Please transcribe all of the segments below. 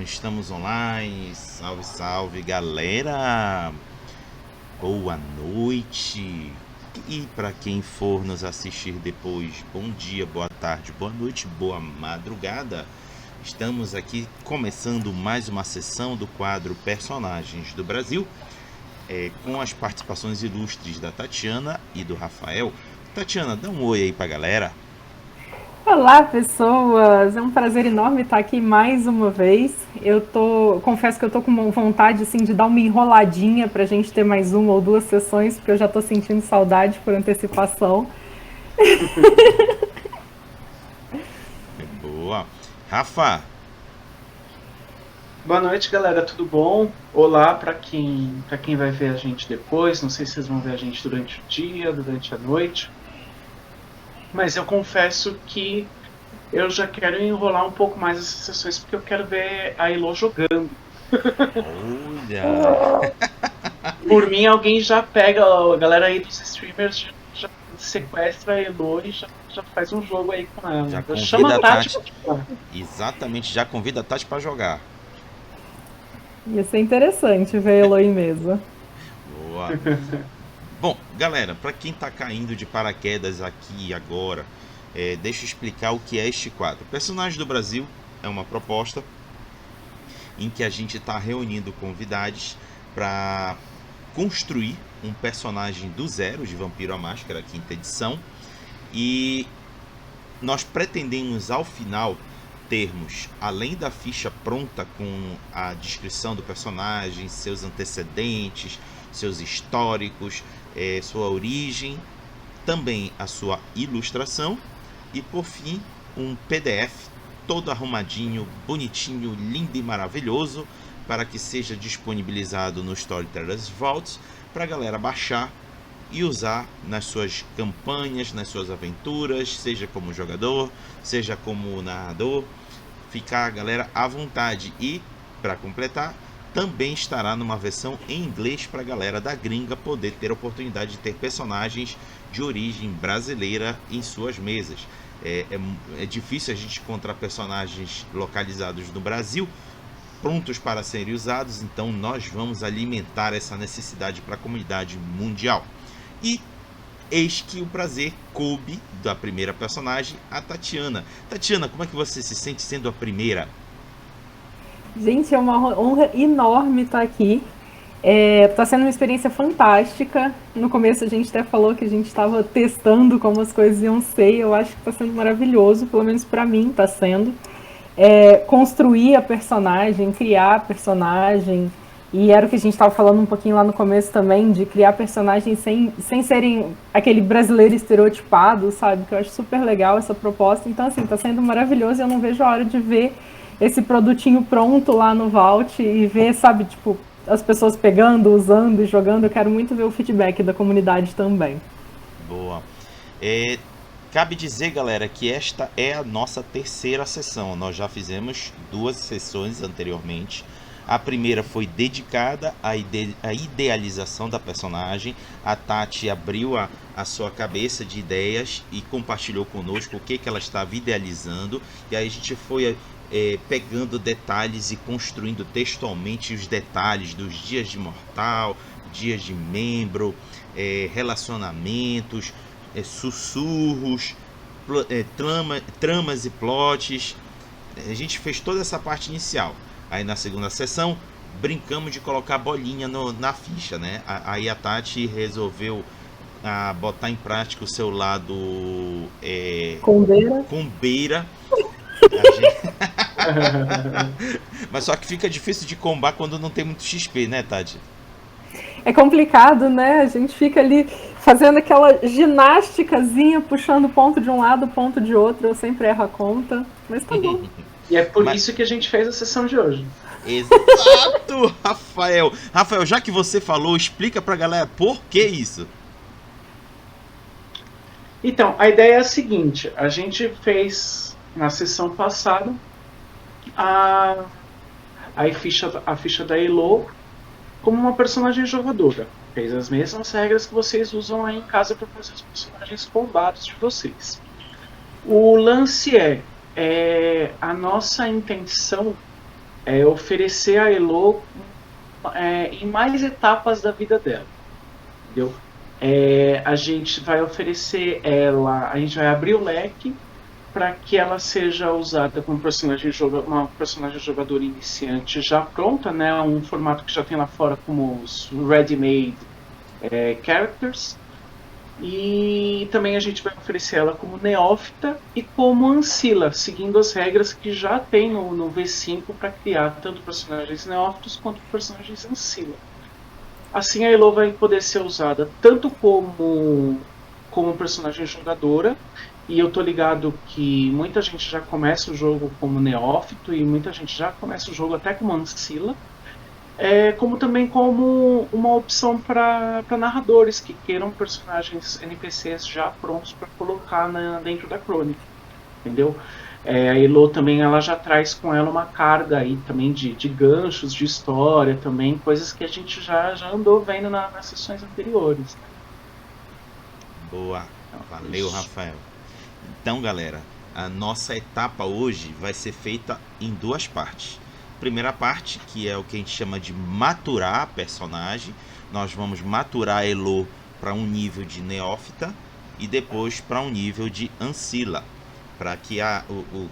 Estamos online. Salve, salve, galera! Boa noite! E para quem for nos assistir depois, bom dia, boa tarde, boa noite, boa madrugada. Estamos aqui começando mais uma sessão do quadro Personagens do Brasil, com as participações ilustres da Tatiana e do Rafael. Tatiana, dá um oi aí pra galera. Olá, pessoas! É um prazer enorme estar aqui mais uma vez. Confesso que eu tô com vontade assim de dar uma enroladinha para a gente ter mais uma ou duas sessões, porque eu já estou sentindo saudade por antecipação. Boa. Rafa, Boa noite, galera, tudo bom? Olá para quem vai ver a gente depois. Não sei se vocês vão ver a gente durante o dia, durante a noite. Mas eu confesso que eu já quero enrolar um pouco mais essas sessões porque eu quero ver a Elo jogando. olha. Por mim, alguém já pega a galera aí dos streamers, já sequestra a Elo e já faz um jogo aí com ela. Já Chama convida a a Tati Tati. pra jogar. Exatamente, já convida a Tati pra jogar. Ia ser interessante ver a Eloy mesa. Boa. Bom, galera, para quem tá caindo de paraquedas aqui e agora, deixa eu explicar o que é este quadro. Personagens do Brasil é uma proposta em que a gente está reunindo convidados para construir um personagem do zero de Vampiro à Máscara, quinta edição, e nós pretendemos ao final termos, além da ficha pronta com a descrição do personagem, seus antecedentes, seus históricos, sua origem, também a sua ilustração e por fim um PDF todo arrumadinho, bonitinho, lindo e maravilhoso para que seja disponibilizado no Storytellers Vault para a galera baixar e usar nas suas campanhas, nas suas aventuras, seja como jogador, seja como narrador, ficar a galera à vontade. E, para completar, também estará numa versão em inglês para a galera da gringa poder ter a oportunidade de ter personagens de origem brasileira em suas mesas. É difícil a gente encontrar personagens localizados no Brasil prontos para serem usados, então nós vamos alimentar essa necessidade para a comunidade mundial. E eis que o prazer coube da primeira personagem, a Tatiana. Tatiana, como é que você se sente sendo a primeira? Gente, é uma honra enorme estar aqui. Tá sendo uma experiência fantástica. No começo a gente até falou que a gente estava testando como as coisas iam ser. Eu acho que está sendo maravilhoso, pelo menos para mim está sendo. Construir a personagem, criar a personagem. E era o que a gente estava falando um pouquinho lá no começo também, de criar personagens sem serem aquele brasileiro estereotipado, sabe? Que eu acho super legal essa proposta. Então, assim, tá sendo maravilhoso e eu não vejo a hora de ver esse produtinho pronto lá no Vault e ver, sabe, tipo, as pessoas pegando, usando e jogando. Eu quero muito ver o feedback da comunidade também. Boa. Cabe dizer, galera, que esta é a nossa terceira sessão. Nós já fizemos 2 sessões anteriormente. A primeira foi dedicada à idealização da personagem. A Tati abriu a sua cabeça de ideias e compartilhou conosco o que ela estava idealizando. E aí a gente foi pegando detalhes e construindo textualmente os detalhes dos dias de mortal, dias de membro, relacionamentos, sussurros, tramas e plots. A gente fez toda essa parte inicial. Aí na segunda sessão brincamos de colocar bolinha na ficha, né? Aí a Tati resolveu botar em prática o seu lado Combeira. combeira. Mas só que fica difícil de combar quando não tem muito XP, né, Tati? É complicado, né? A gente fica ali fazendo aquela ginásticazinha, puxando ponto de um lado, ponto de outro. Eu sempre erro a conta, mas tá bom. E é por Mas- isso que a gente fez a sessão de hoje. Exato, Rafael. Rafael, já que você falou, explica pra galera por que isso. Então, a ideia é a seguinte: a gente fez na sessão passada a ficha da Elo como uma personagem jogadora. Fez as mesmas regras que vocês usam aí em casa para fazer os personagens combados de vocês. O lance a nossa intenção é oferecer a Elo em mais etapas da vida dela, entendeu? A gente vai oferecer ela, a gente vai abrir o leque para que ela seja usada como uma personagem jogadora iniciante já pronta, né? Um formato que já tem lá fora como os ready-made characters. E também a gente vai oferecer ela como neófita e como ancila, seguindo as regras que já tem no V5 para criar tanto personagens neófitos quanto personagens ancila. Assim a Elo vai poder ser usada tanto como personagem jogadora, e eu tô ligado que muita gente já começa o jogo como neófito e muita gente já começa o jogo até como ancila, como também como uma opção para narradores que queiram personagens NPCs já prontos para colocar dentro da crônica, entendeu? A Elo também ela já traz com ela uma carga aí também de ganchos, de história também, coisas que a gente já andou vendo nas sessões anteriores. Boa, valeu, Rafael. Então, galera, a nossa etapa hoje vai ser feita em duas partes. Primeira parte, que é o que a gente chama de maturar a personagem. Nós vamos maturar a Elo para um nível de neófita e depois para um nível de ancila, para que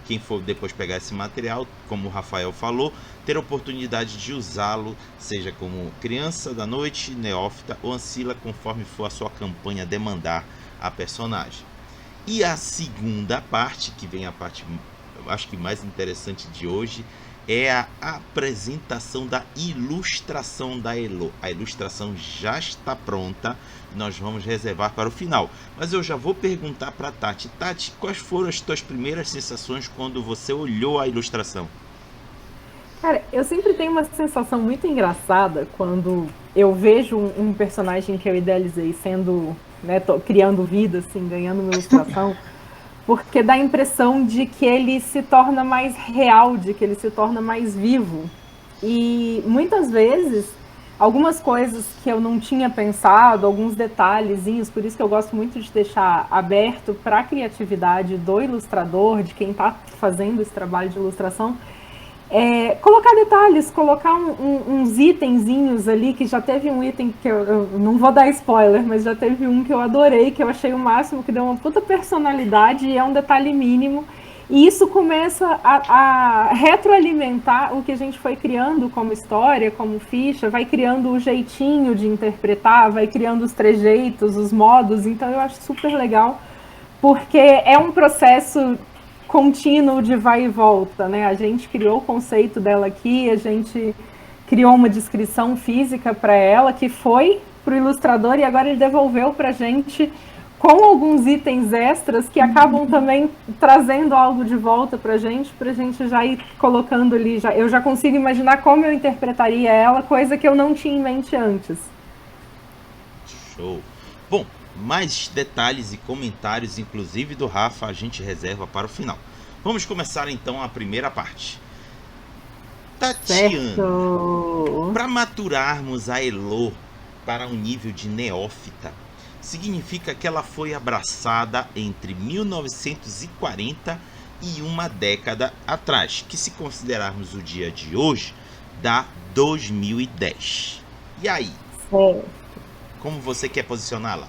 quem for depois pegar esse material, como o Rafael falou, ter a oportunidade de usá-lo, seja como criança da noite, neófita ou ancila, conforme for a sua campanha demandar a personagem. E a segunda parte, que vem a parte, eu acho que mais interessante de hoje, é a apresentação da ilustração da Elo. A ilustração já está pronta, nós vamos reservar para o final. Mas eu já vou perguntar para a Tati. Tati, quais foram as tuas primeiras sensações quando você olhou a ilustração? Cara, eu sempre tenho uma sensação muito engraçada quando eu vejo um personagem que eu idealizei sendo, né, criando vida, assim, ganhando uma ilustração, porque dá a impressão de que ele se torna mais real, de que ele se torna mais vivo. E muitas vezes, algumas coisas que eu não tinha pensado, alguns detalhezinhos, por isso que eu gosto muito de deixar aberto para a criatividade do ilustrador, de quem está fazendo esse trabalho de ilustração, colocar detalhes, colocar uns itenzinhos ali, que já teve um item que eu não vou dar spoiler, mas já teve um que eu adorei, que eu achei o máximo, que deu uma puta personalidade e é um detalhe mínimo. E isso começa a retroalimentar o que a gente foi criando como história, como ficha, vai criando o jeitinho de interpretar, vai criando os trejeitos, os modos. Então eu acho super legal, porque é um processo contínuo de vai e volta, né? A gente criou o conceito dela aqui, a gente criou uma descrição física para ela, que foi para o ilustrador e agora ele devolveu para a gente com alguns itens extras que acabam também trazendo algo de volta para a gente já ir colocando ali. Eu já consigo imaginar como eu interpretaria ela, coisa que eu não tinha em mente antes. Show! Bom, mais detalhes e comentários, inclusive do Rafa, a gente reserva para o final. Vamos começar então a primeira parte. Tatiana, para maturarmos a Elo para um nível de neófita, significa que ela foi abraçada entre 1940 e uma década atrás, que se considerarmos o dia de hoje, dá 2010. E aí? Como você quer posicioná-la?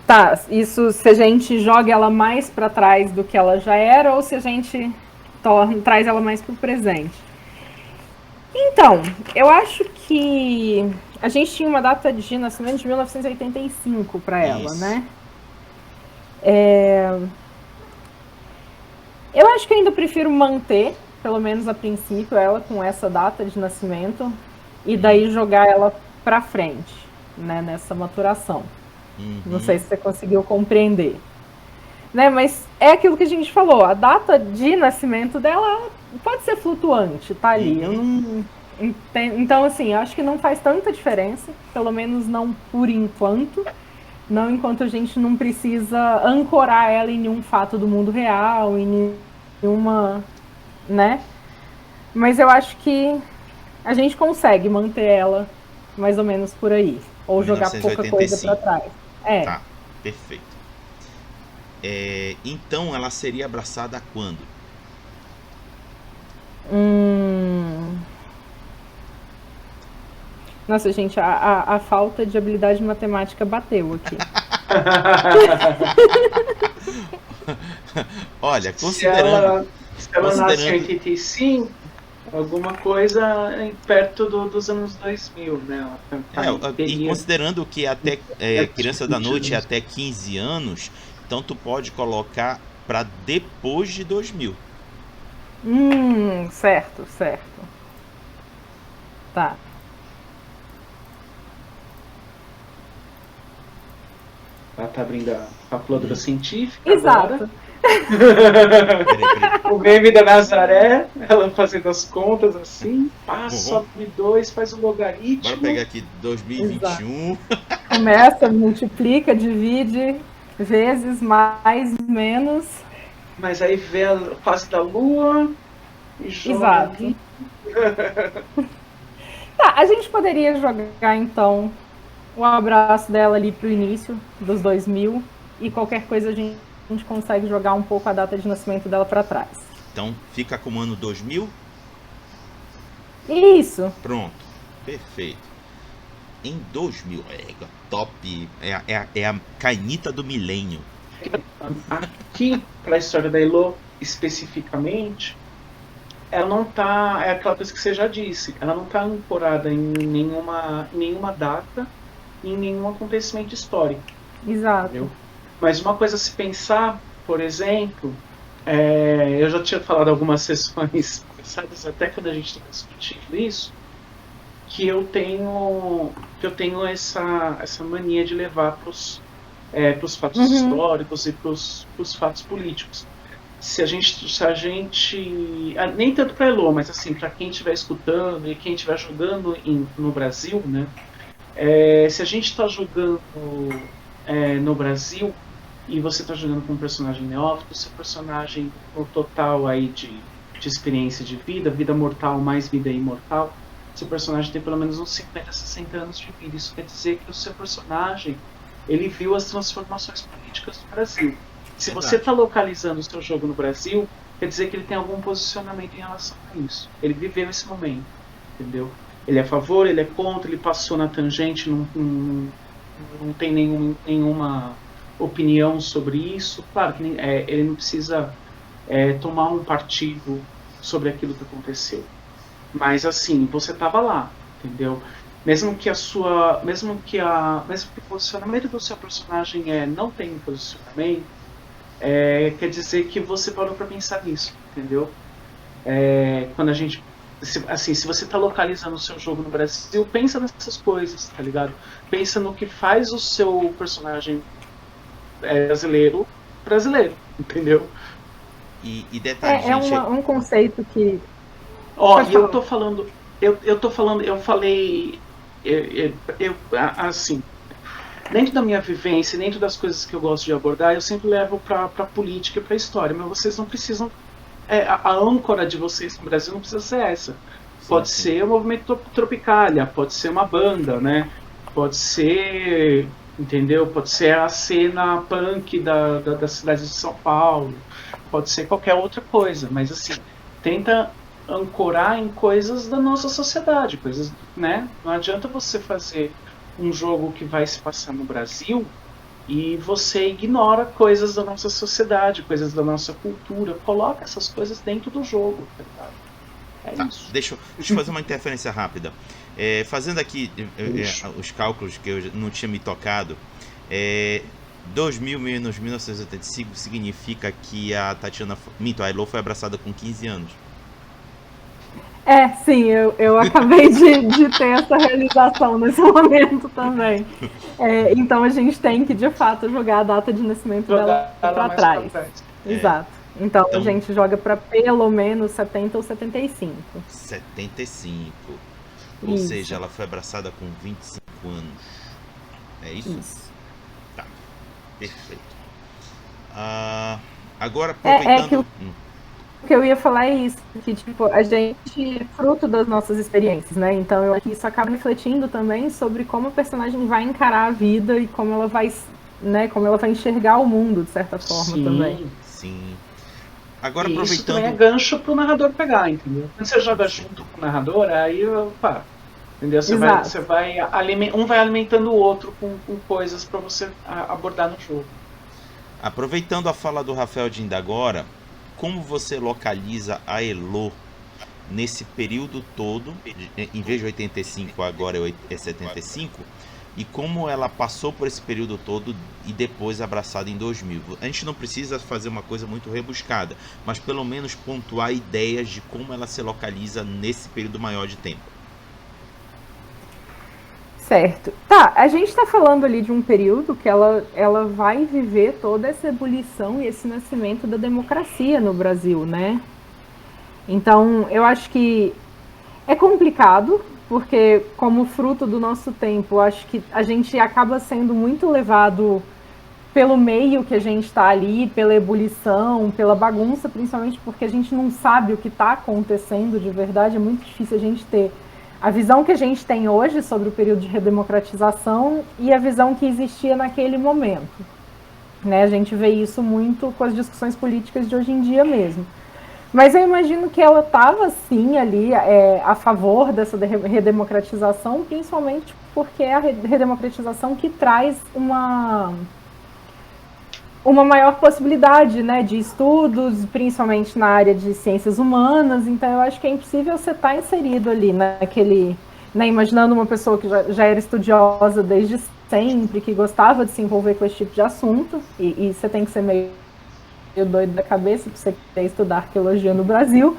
Tá, isso se a gente joga ela mais para trás do que ela já era ou se a gente traz ela mais para o presente. Então, eu acho que a gente tinha uma data de nascimento de 1985 para ela, né? Eu acho que ainda prefiro manter, pelo menos a princípio, ela com essa data de nascimento e daí jogar ela para frente, né, nessa maturação. Não sei se você conseguiu compreender. Né, mas é aquilo que a gente falou, a data de nascimento dela pode ser flutuante, tá ali. Eu não entendo, então, assim, eu acho que não faz tanta diferença, pelo menos não por enquanto. Não enquanto a gente não precisa ancorar ela em nenhum fato do mundo real, em nenhuma, né? Mas eu acho que a gente consegue manter ela mais ou menos por aí. Ou jogar pouca coisa para trás. Tá, perfeito. Então ela seria abraçada quando? Nossa, gente, a falta de habilidade matemática bateu aqui. Olha, Se ela nasce em 85, alguma coisa perto dos anos 2000, né? E considerando que até Criança da Noite é até 15 anos, então tu pode colocar para depois de 2000. Certo. Tá. Ela tá abrindo a calculadora científica. Exato. Agora. O meme da Nazaré, ela fazendo as contas assim, sobe 2, faz o logaritmo. Bora pegar aqui 2021. Exato. Começa, multiplica, divide, vezes, mais, menos. Mas aí vê a fase da Lua e joga. Exato. Tá, a gente poderia jogar então o abraço dela ali pro início dos 2000 e qualquer coisa a gente consegue jogar um pouco a data de nascimento dela para trás. Então fica com o ano 2000? Isso. Pronto, perfeito. Em 2000, top, é a canita do milênio. Aqui, para a história da Elo especificamente, ela não tá, é aquela coisa que você já disse, ela não está ancorada em nenhuma data, em nenhum acontecimento histórico. Exato. Entendeu? Mas uma coisa a se pensar, por exemplo, eu já tinha falado algumas sessões passadas, até quando a gente estava discutindo isso, que eu tenho essa mania de levar para os fatos históricos e para os fatos políticos. Se a gente nem tanto para Elo, mas assim para quem estiver escutando e quem estiver jogando no Brasil, né? Se a gente está jogando no Brasil e você está jogando com um personagem neófito, seu personagem o total aí de experiência de vida mortal mais vida imortal, seu personagem tem pelo menos uns 50, 60 anos de vida. Isso quer dizer que o seu personagem ele viu as transformações políticas do Brasil. Se você está localizando o seu jogo no Brasil, quer dizer que ele tem algum posicionamento em relação a isso. Ele viveu esse momento, entendeu? Ele é a favor, ele é contra, ele passou na tangente, não tem nenhuma opinião sobre isso. Claro que ele não precisa tomar um partido sobre aquilo que aconteceu. Mas assim, você estava lá, entendeu? Mesmo que o posicionamento do seu personagem não tem um posicionamento, quer dizer que você parou para pensar nisso, entendeu? Quando a gente, se você está localizando o seu jogo no Brasil, pensa nessas coisas, tá ligado? Pensa no que faz o seu personagem brasileiro, entendeu? E detalhe, gente, um conceito que... eu tô falando, eu falei, assim, dentro da minha vivência, dentro das coisas que eu gosto de abordar, eu sempre levo pra política e pra história, mas vocês não precisam, a âncora de vocês no Brasil não precisa ser essa. Pode ser o movimento Tropicália, pode ser uma banda, né? Pode ser, entendeu? Pode ser a cena punk da cidade de São Paulo, pode ser qualquer outra coisa, mas assim, tenta ancorar em coisas da nossa sociedade, coisas, né? Não adianta você fazer um jogo que vai se passar no Brasil e você ignora coisas da nossa sociedade, coisas da nossa cultura. Coloca essas coisas dentro do jogo, tá ligado? Isso. Deixa eu fazer uma interferência rápida. Fazendo aqui os cálculos que eu não tinha me tocado, 2000 menos 1985 significa que a a Elo foi abraçada com 15 anos. Sim, eu acabei de ter essa realização nesse momento também. Então a gente tem que, de fato, jogar a data de nascimento dela para trás. Exato. Então a gente joga para pelo menos 70 ou 75. 75. Ou seja, ela foi abraçada com 25 anos. É isso? Isso. Tá. Perfeito. Agora, aproveitando... O que eu ia falar é isso, que tipo, a gente é fruto das nossas experiências, né? Então eu acho que isso acaba refletindo também sobre como a personagem vai encarar a vida e como ela vai, né, como ela vai enxergar o mundo de certa forma também. Sim. Agora, E isso também é aproveitando... gancho pro narrador pegar, entendeu? Quando você joga junto com o narrador, aí, opa, entendeu? Exato. Um vai alimentando o outro com coisas para você abordar no jogo. Aproveitando a fala do Rafael de agora, como você localiza a Elo nesse período todo, em vez de 85, agora é 75, e como ela passou por esse período todo e depois abraçada em 2000? A gente não precisa fazer uma coisa muito rebuscada, mas pelo menos pontuar ideias de como ela se localiza nesse período maior de tempo. Certo. Tá, a gente está falando ali de um período que ela vai viver toda essa ebulição e esse nascimento da democracia no Brasil, né? Então, eu acho que é complicado, porque como fruto do nosso tempo, acho que a gente acaba sendo muito levado pelo meio que a gente está ali, pela ebulição, pela bagunça, principalmente porque a gente não sabe o que está acontecendo de verdade. É muito difícil a gente ter a visão que a gente tem hoje sobre o período de redemocratização e a visão que existia naquele momento. Né? A gente vê isso muito com as discussões políticas de hoje em dia mesmo. Mas eu imagino que ela estava, sim, ali a favor dessa redemocratização, principalmente porque é a redemocratização que traz uma maior possibilidade, né, de estudos, principalmente na área de ciências humanas. Então eu acho que é impossível você estar inserido ali naquele, né, imaginando uma pessoa que já era estudiosa desde sempre, que gostava de se envolver com esse tipo de assunto, e você tem que ser meio doido da cabeça para você querer estudar arqueologia no Brasil.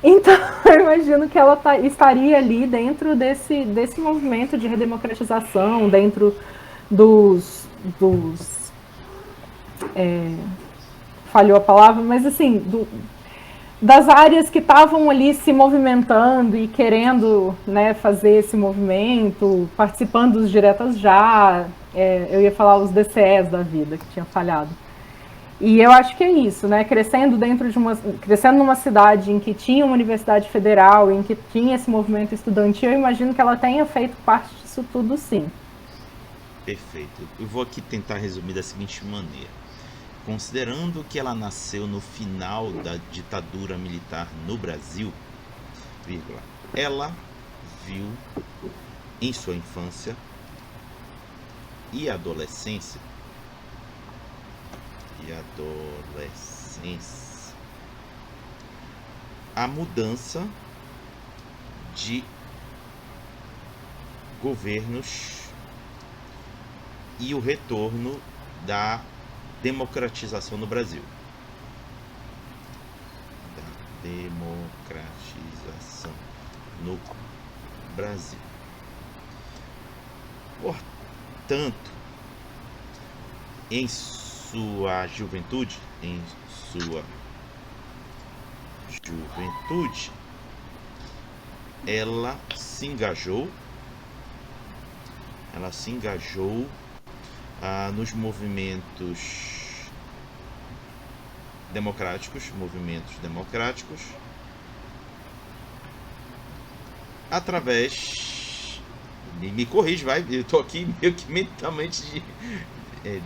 Então eu imagino que ela estaria ali dentro desse movimento de redemocratização, dentro dos falhou a palavra, mas assim, das áreas que estavam ali se movimentando e querendo, né, fazer esse movimento, participando dos diretas já, eu ia falar os DCEs da vida, que tinha falhado. E eu acho que é isso, né, crescendo numa cidade em que tinha uma universidade federal, em que tinha esse movimento estudantil, eu imagino que ela tenha feito parte disso tudo, sim. Perfeito. Eu vou aqui tentar resumir da seguinte maneira. Considerando que ela nasceu no final da ditadura militar no Brasil, vírgula, ela viu em sua infância e adolescência a mudança de governos e o retorno da democratização no Brasil. Da democratização no Brasil. Portanto, em sua juventude, ela se engajou nos movimentos democráticos, através, me corrige, vai, eu tô aqui meio que mentalmente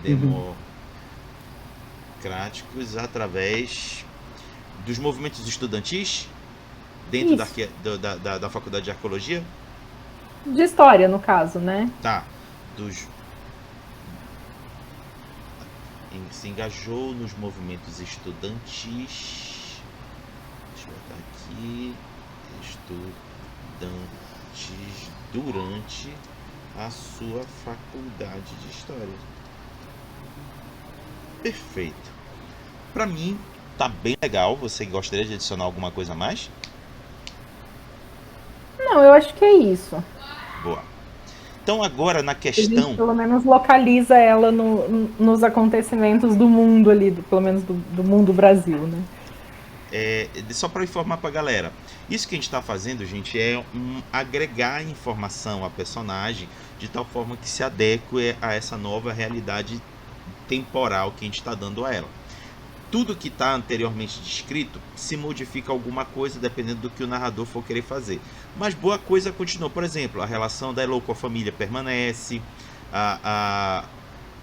democráticos, através dos movimentos estudantis dentro da faculdade de arqueologia? De história, no caso, né? Tá, se engajou nos movimentos estudantis. Deixa eu botar aqui. Estudantis durante a sua faculdade de história. Perfeito. Pra mim, tá bem legal. Você gostaria de adicionar alguma coisa a mais? Não, eu acho que é isso. Boa. Então agora na A questão... gente pelo menos localiza ela nos acontecimentos do mundo ali, pelo menos do mundo Brasil, né? Só para informar para a galera, isso que a gente está fazendo, gente, é agregar informação à personagem de tal forma que se adeque a essa nova realidade temporal que a gente está dando a ela. Tudo que está anteriormente descrito se modifica alguma coisa dependendo do que o narrador for querer fazer. Mas boa coisa continua. Por exemplo, a relação da Elo com a família permanece.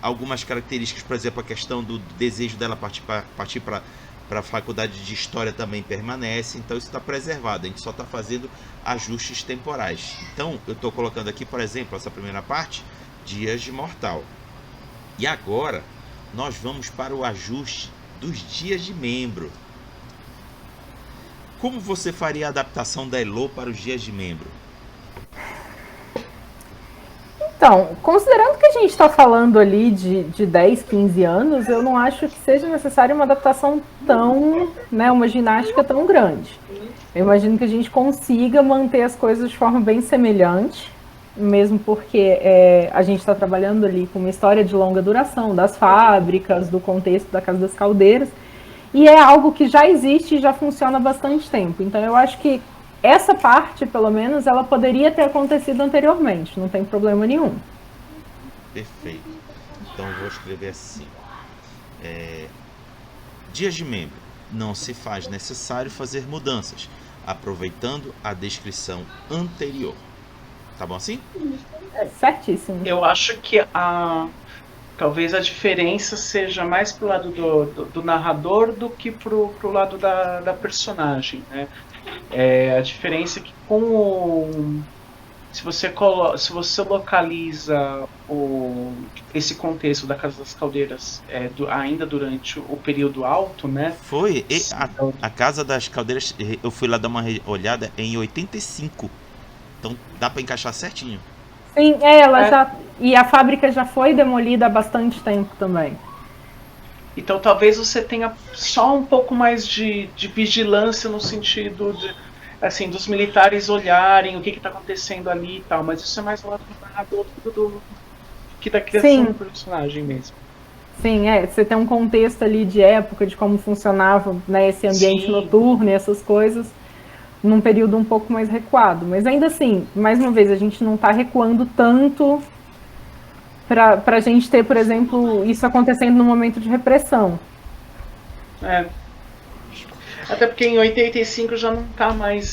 Algumas características, por exemplo, a questão do desejo dela partir para para a faculdade de História também permanece, então isso está preservado, a gente só está fazendo ajustes temporais. Então eu estou colocando aqui, por exemplo, essa primeira parte, dias de mortal. E agora nós vamos para o ajuste dos dias de membro. Como você faria a adaptação da Elo para os dias de membro? Então, considerando que a gente está falando ali de 10, 15 anos, eu não acho que seja necessária uma adaptação tão, né, uma ginástica tão grande. Eu imagino que a gente consiga manter as coisas de forma bem semelhante, mesmo porque a gente está trabalhando ali com uma história de longa duração, das fábricas, do contexto da Casa das Caldeiras, e é algo que já existe e já funciona há bastante tempo. Então eu acho que essa parte, pelo menos, ela poderia ter acontecido anteriormente, não tem problema nenhum. Perfeito. Então eu vou escrever assim. Dias de membro. Não se faz necessário fazer mudanças, aproveitando a descrição anterior. Tá bom assim? Certíssimo. Eu acho que talvez a diferença seja mais pro lado do narrador do que pro lado da personagem, né? A diferença é que se você localiza esse contexto da Casa das Caldeiras ainda durante o período alto, né? Foi. A Casa das Caldeiras, eu fui lá dar uma olhada em 85. Então dá para encaixar certinho. Sim, ela já. E a fábrica já foi demolida há bastante tempo também. Então talvez você tenha só um pouco mais de vigilância no sentido assim, dos militares olharem o que está acontecendo ali e tal, mas isso é mais do lado do narrador que da criação do personagem mesmo. Sim, você tem um contexto ali de época, de como funcionava, né, esse ambiente noturno e essas coisas, num período um pouco mais recuado. Mas ainda assim, mais uma vez, a gente não está recuando tanto para a gente ter, por exemplo, isso acontecendo no momento de repressão. Até porque em 85 já não está mais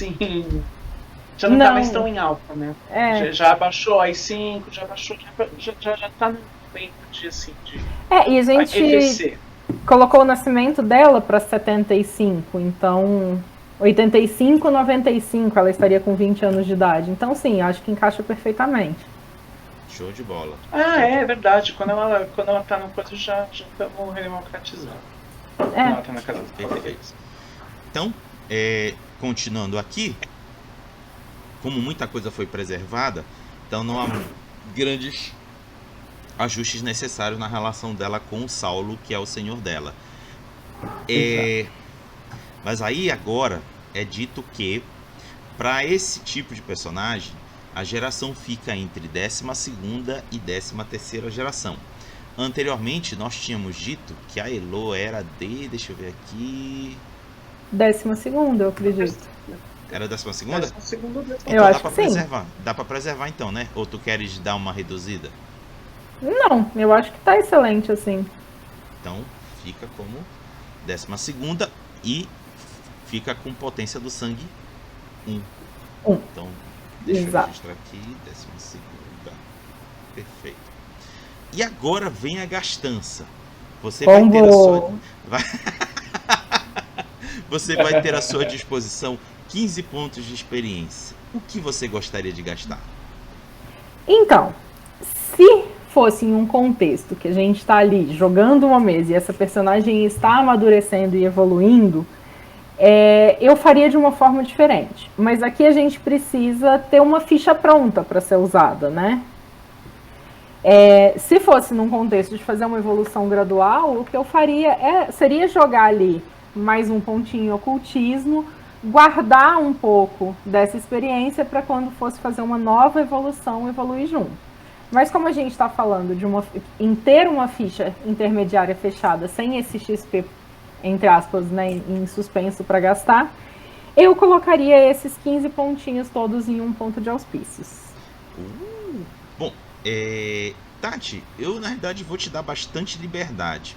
já não está mais tão em alta, né? Já abaixou as 5, já abaixou, já está no momento de assim de e a gente colocou o nascimento dela para 75, então 85, 95 ela estaria com 20 anos de idade. Então sim, acho que encaixa perfeitamente. Show de bola. É verdade. Quando ela tá no coisa, já estamos redemocratizando. Ela tá na casa dos perfeitos. Então, continuando aqui, como muita coisa foi preservada, então não há grandes ajustes necessários na relação dela com o Saulo, que é o senhor dela. Mas aí agora é dito que para esse tipo de personagem a geração fica entre 12ª e 13ª geração. Anteriormente nós tínhamos dito que a Elo era deixa eu ver aqui, 12ª, eu acredito. Era 12ª? 12ª. Eu acho que sim. Dá para preservar então, né? Ou tu queres dar uma reduzida? Não, eu acho que tá excelente assim. Então fica como 12ª e fica com potência do sangue 1. Então deixa eu registrar aqui, 12ª. Perfeito. E agora vem a gastança. Você vai ter a sua Você vai ter à sua disposição 15 pontos de experiência. O que você gostaria de gastar? Então, se fosse em um contexto que a gente está ali jogando uma mesa e essa personagem está amadurecendo e evoluindo, eu faria de uma forma diferente. Mas aqui a gente precisa ter uma ficha pronta para ser usada, né? Se fosse num contexto de fazer uma evolução gradual, o que eu faria seria jogar ali mais um pontinho ocultismo, guardar um pouco dessa experiência para quando fosse fazer uma nova evolução, evoluir junto. Mas como a gente está falando em ter uma ficha intermediária fechada sem esse XP, entre aspas, né, em suspenso para gastar, eu colocaria esses 15 pontinhos todos em um ponto de auspícios. Bom, Tati, eu na verdade vou te dar bastante liberdade.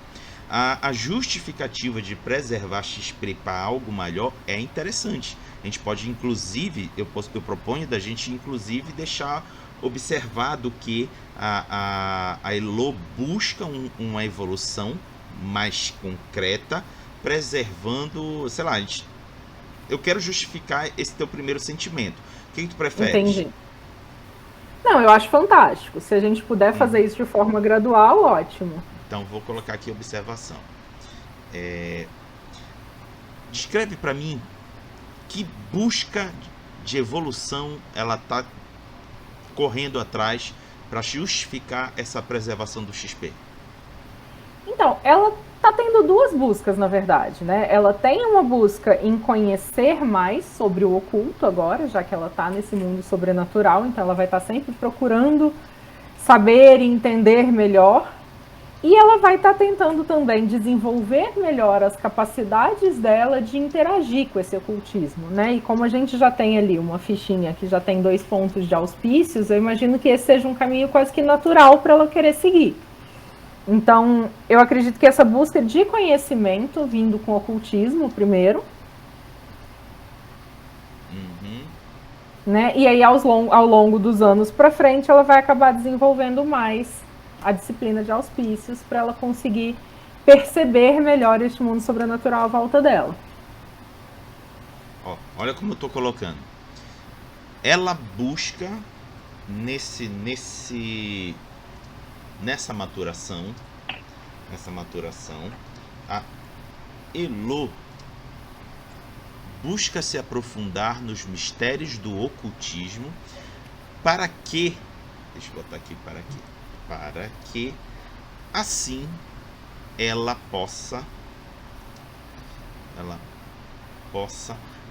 A justificativa de preservar XP para algo maior é interessante. A gente pode inclusive, eu proponho da gente inclusive deixar observado que a Elo busca uma evolução mais concreta preservando, sei lá, eu quero justificar esse teu primeiro sentimento. O que tu preferes? Entendi. Não, eu acho fantástico. Se a gente puder fazer isso de forma gradual, ótimo. Então vou colocar aqui observação. Descreve para mim que busca de evolução ela está correndo atrás para justificar essa preservação do XP. Então, ela está tendo duas buscas, na verdade, né? Ela tem uma busca em conhecer mais sobre o oculto agora, já que ela está nesse mundo sobrenatural, então ela vai estar sempre procurando saber e entender melhor. E ela vai estar tentando também desenvolver melhor as capacidades dela de interagir com esse ocultismo, né? E como a gente já tem ali uma fichinha que já tem 2 pontos de auspícios, eu imagino que esse seja um caminho quase que natural para ela querer seguir. Então, eu acredito que essa busca de conhecimento, vindo com o ocultismo primeiro, né? E aí ao longo dos anos para frente, ela vai acabar desenvolvendo mais a disciplina de auspícios para ela conseguir perceber melhor este mundo sobrenatural à volta dela. Ó, olha como eu estou colocando. Ela busca nessa maturação, a Elo busca se aprofundar nos mistérios do ocultismo para que, deixa eu botar aqui para que assim ela possa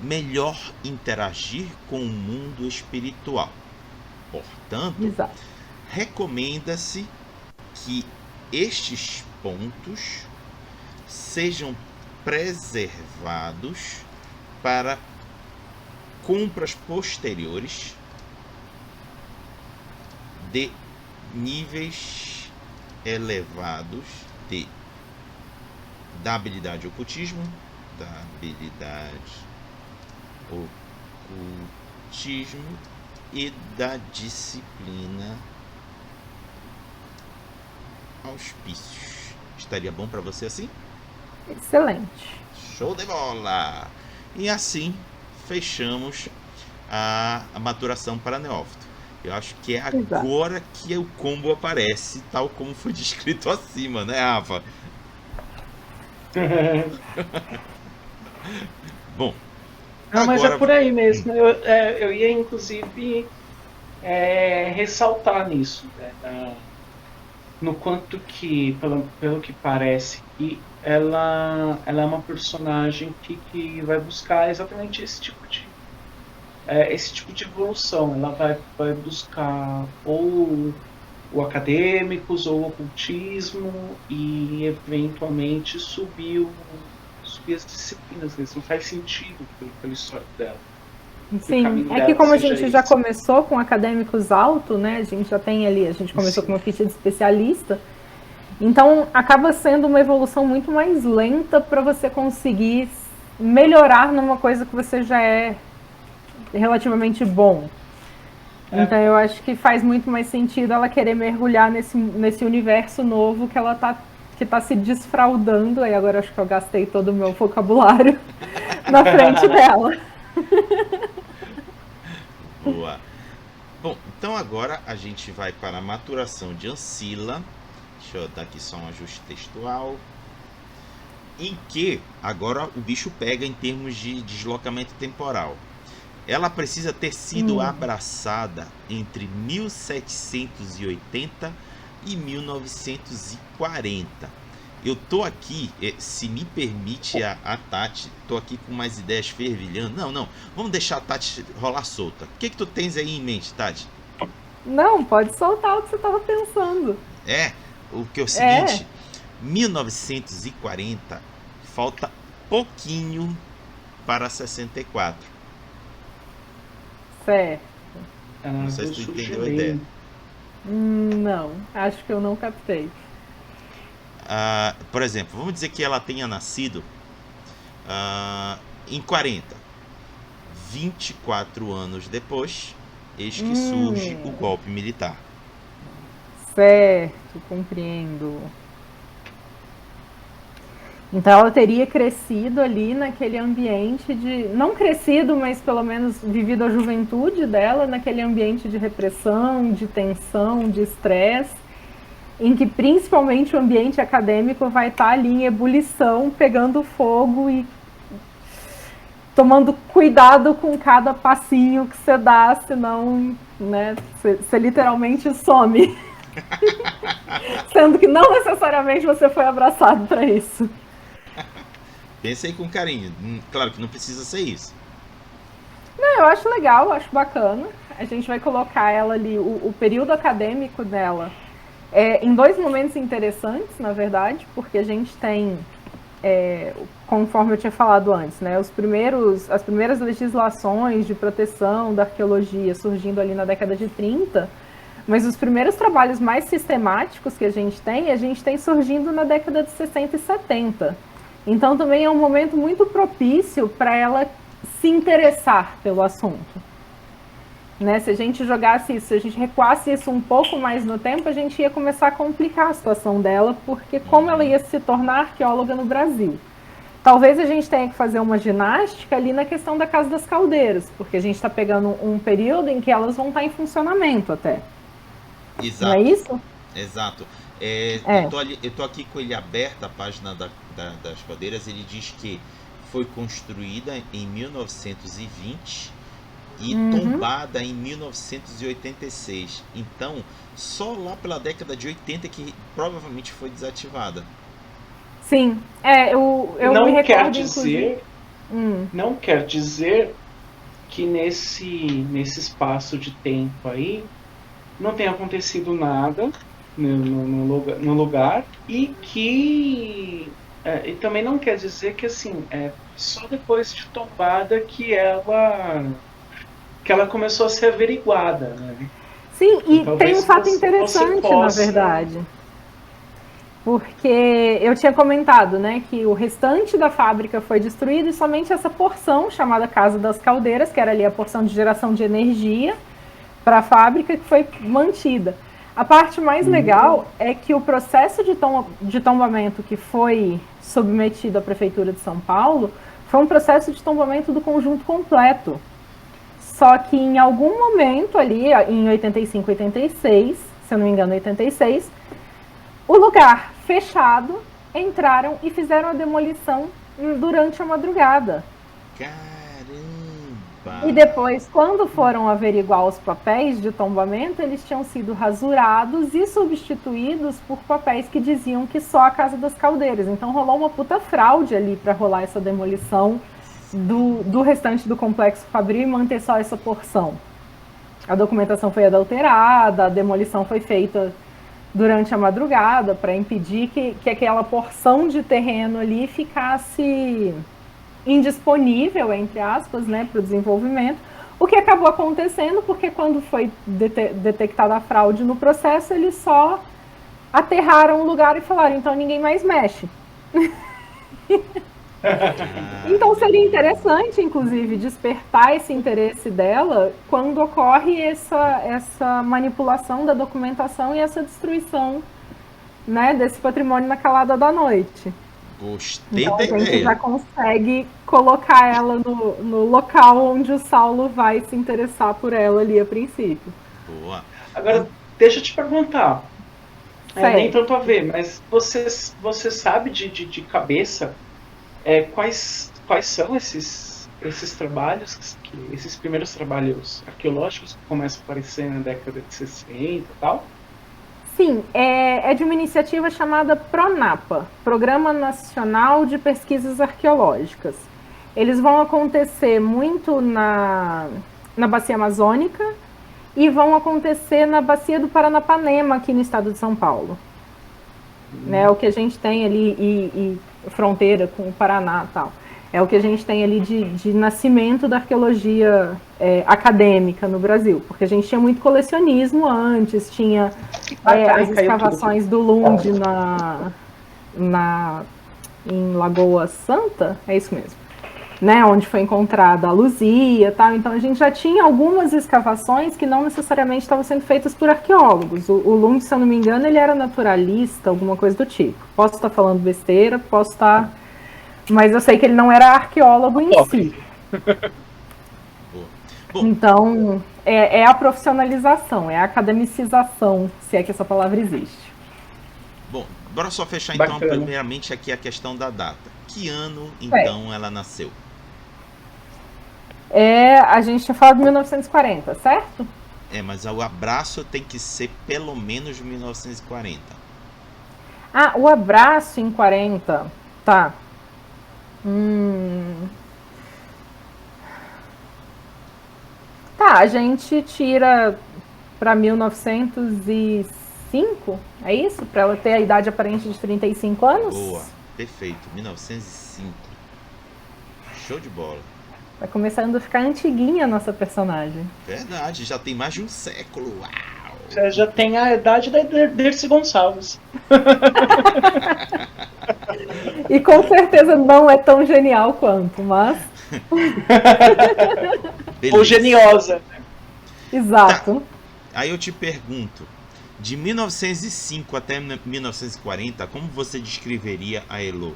melhor interagir com o mundo espiritual. Portanto, recomenda-se que estes pontos sejam preservados para compras posteriores de níveis elevados da habilidade ocultismo, e da disciplina auspícios. Estaria bom para você assim? Excelente. Show de bola! E assim fechamos a maturação para neófito. Eu acho que é agora que o combo aparece, tal como foi descrito acima, né, Rafa? Bom. Não, mas é por aí mesmo. Eu ia, inclusive, ressaltar nisso, né? No quanto que, pelo que parece, que ela é uma personagem que vai buscar exatamente esse tipo de evolução. Ela vai buscar ou o acadêmicos ou o ocultismo e eventualmente subir as disciplinas. Isso não faz sentido pela história dela. Sim, é que como a gente já começou com acadêmicos alto, né? A gente já tem ali, a gente começou com uma ficha de especialista. Então acaba sendo uma evolução muito mais lenta para você conseguir melhorar numa coisa que você já é relativamente bom. Então eu acho que faz muito mais sentido ela querer mergulhar nesse universo novo que ela tá se desfraudando, e agora acho que eu gastei todo o meu vocabulário na frente dela. Boa. Bom, então agora a gente vai para a maturação de Ancila. Deixa eu dar aqui só um ajuste textual. Em que agora o bicho pega em termos de deslocamento temporal. Ela precisa ter sido abraçada entre 1780 e 1940. Eu tô aqui, se me permite a Tati, tô aqui com mais ideias fervilhando. Não, vamos deixar a Tati rolar solta. O que tu tens aí em mente, Tati? Não, pode soltar o que você tava pensando. O que é o seguinte, 1940, falta pouquinho para 64. Certo. Não sei se tu entendeu a ideia. Não, acho que eu não captei. Por exemplo, vamos dizer que ela tenha nascido em 40. 24 anos depois, eis que surge o golpe militar. Certo, compreendo. Então ela teria crescido ali naquele ambiente de, não crescido, mas pelo menos vivido a juventude dela naquele ambiente de repressão, de tensão, de estresse, em que principalmente o ambiente acadêmico vai estar ali em ebulição, pegando fogo e tomando cuidado com cada passinho que você dá, senão, né, você literalmente some. Sendo que não necessariamente você foi abraçado para isso. Pensei com carinho. Claro que não precisa ser isso. Não, eu acho legal, eu acho bacana. A gente vai colocar ela ali, o período acadêmico dela, em dois momentos interessantes, na verdade, porque a gente tem, conforme eu tinha falado antes, né, as primeiras legislações de proteção da arqueologia surgindo ali na década de 30, mas os primeiros trabalhos mais sistemáticos que a gente tem surgindo na década de 60 e 70. Então também é um momento muito propício para ela se interessar pelo assunto. Né? Se a gente jogasse isso, se a gente recuasse isso um pouco mais no tempo, a gente ia começar a complicar a situação dela, porque como ela ia se tornar arqueóloga no Brasil? Talvez a gente tenha que fazer uma ginástica ali na questão da Casa das Caldeiras, porque a gente está pegando um período em que elas vão estar em funcionamento até. Exato. Não é isso? Exato. Eu tô aqui com ele aberto, a página das caldeiras. Ele diz que foi construída em 1920 e tombada em 1986. Então, só lá pela década de 80 que provavelmente foi desativada. Sim, eu não me quer recordo, dizer, não quer dizer que nesse espaço de tempo aí não tenha acontecido nada no lugar e que e também não quer dizer que assim só depois de tombada que ela começou a ser averiguada, né? Sim, e então, tem um fato interessante, na verdade, porque eu tinha comentado, né, que o restante da fábrica foi destruído e somente essa porção chamada Casa das Caldeiras, que era ali a porção de geração de energia para a fábrica, que foi mantida. A parte mais legal é que o processo de tombamento que foi submetido à Prefeitura de São Paulo foi um processo de tombamento do conjunto completo. Só que em algum momento ali, em 85, 86, se eu não me engano, 86, o lugar fechado, entraram e fizeram a demolição durante a madrugada. Caramba! E depois, quando foram averiguar os papéis de tombamento, eles tinham sido rasurados e substituídos por papéis que diziam que só a Casa das Caldeiras. Então rolou uma puta fraude ali para rolar essa demolição do restante do complexo fabril e manter só essa porção. A documentação foi adulterada, a demolição foi feita durante a madrugada para impedir que aquela porção de terreno ali ficasse indisponível, entre aspas, né, para o desenvolvimento, o que acabou acontecendo porque quando foi detectada a fraude no processo, eles só aterraram o lugar e falaram, então ninguém mais mexe. Então seria interessante, inclusive, despertar esse interesse dela quando ocorre essa manipulação da documentação e essa destruição, né, desse patrimônio na calada da noite. Gostei então da a gente ideia. já consegue colocar ela no local onde o Saulo vai se interessar por ela ali a princípio. Boa. Agora, deixa eu te perguntar. Nem tanto a ver, mas você sabe de cabeça quais são esses trabalhos, esses primeiros trabalhos arqueológicos que começam a aparecer na década de 60 e tal? Sim, é de uma iniciativa chamada PRONAPA, Programa Nacional de Pesquisas Arqueológicas. Eles vão acontecer muito na Bacia Amazônica e vão acontecer na Bacia do Paranapanema, aqui no estado de São Paulo. Né, o que a gente tem ali, e fronteira com o Paraná e tal. É o que a gente tem ali de nascimento da arqueologia acadêmica no Brasil, porque a gente tinha muito colecionismo antes, tinha as escavações do Lund em Lagoa Santa, é isso mesmo, né, onde foi encontrada a Luzia e tal, então a gente já tinha algumas escavações que não necessariamente estavam sendo feitas por arqueólogos. O Lund, se eu não me engano, ele era naturalista, alguma coisa do tipo. Posso estar falando besteira, posso estar Mas eu sei que ele não era arqueólogo em si. Bom, então, é a profissionalização, é a academicização, se é que essa palavra existe. Bom, bora só fechar então Bacana. primeiramente aqui a questão da data. Que ano então ela nasceu? A gente tinha falado de 1940, certo? Mas o abraço tem que ser pelo menos de 1940. Ah, o abraço em 40, tá. Tá, a gente tira para 1905, é isso? Para ela ter a idade aparente de 35 anos? Boa, perfeito, 1905. Show de bola. Vai começando a ficar antiguinha a nossa personagem. Verdade, já tem mais de um século. Uau! Você já tem a idade da Dercy Gonçalves. E com certeza não é tão genial quanto, mas... Ou geniosa. Exato. Tá. Aí eu te pergunto, de 1905 até 1940, como você descreveria a Elo?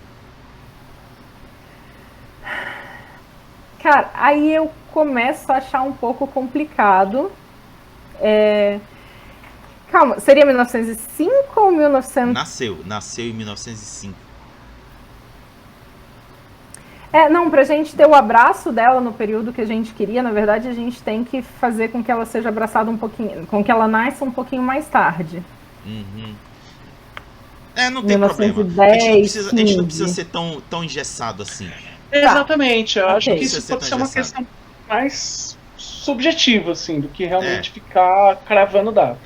Cara, aí eu começo a achar um pouco complicado. Calma, seria 1905 ou 1900? Nasceu em 1905. Não, pra gente ter o abraço dela no período que a gente queria, na verdade a gente tem que fazer com que ela seja abraçada um pouquinho, com que ela nasça um pouquinho mais tarde. Uhum. Não tem 1910, problema. A gente não 15. precisa ser tão engessado assim. Exatamente, eu acho Ok. que isso Precisa pode ser ser uma engessado. questão mais subjetiva, assim, do que realmente ficar cravando data.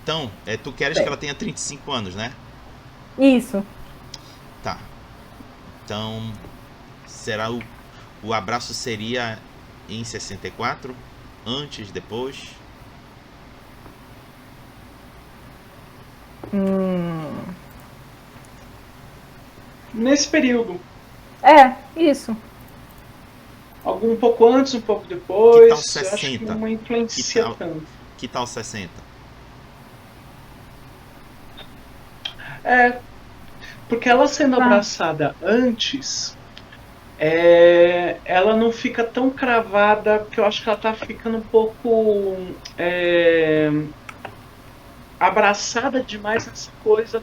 Então, tu queres que ela tenha 35 anos, né? Isso. Tá. Então, será o abraço seria em 64? Antes, depois? Nesse período. Isso. Um pouco antes, um pouco depois. Que tal Eu acho que 60? não influencia Que tal- tanto. Que tal 60? Porque ela sendo Tá. abraçada antes, ela não fica tão cravada, porque eu acho que ela tá ficando um pouco abraçada demais nessa coisa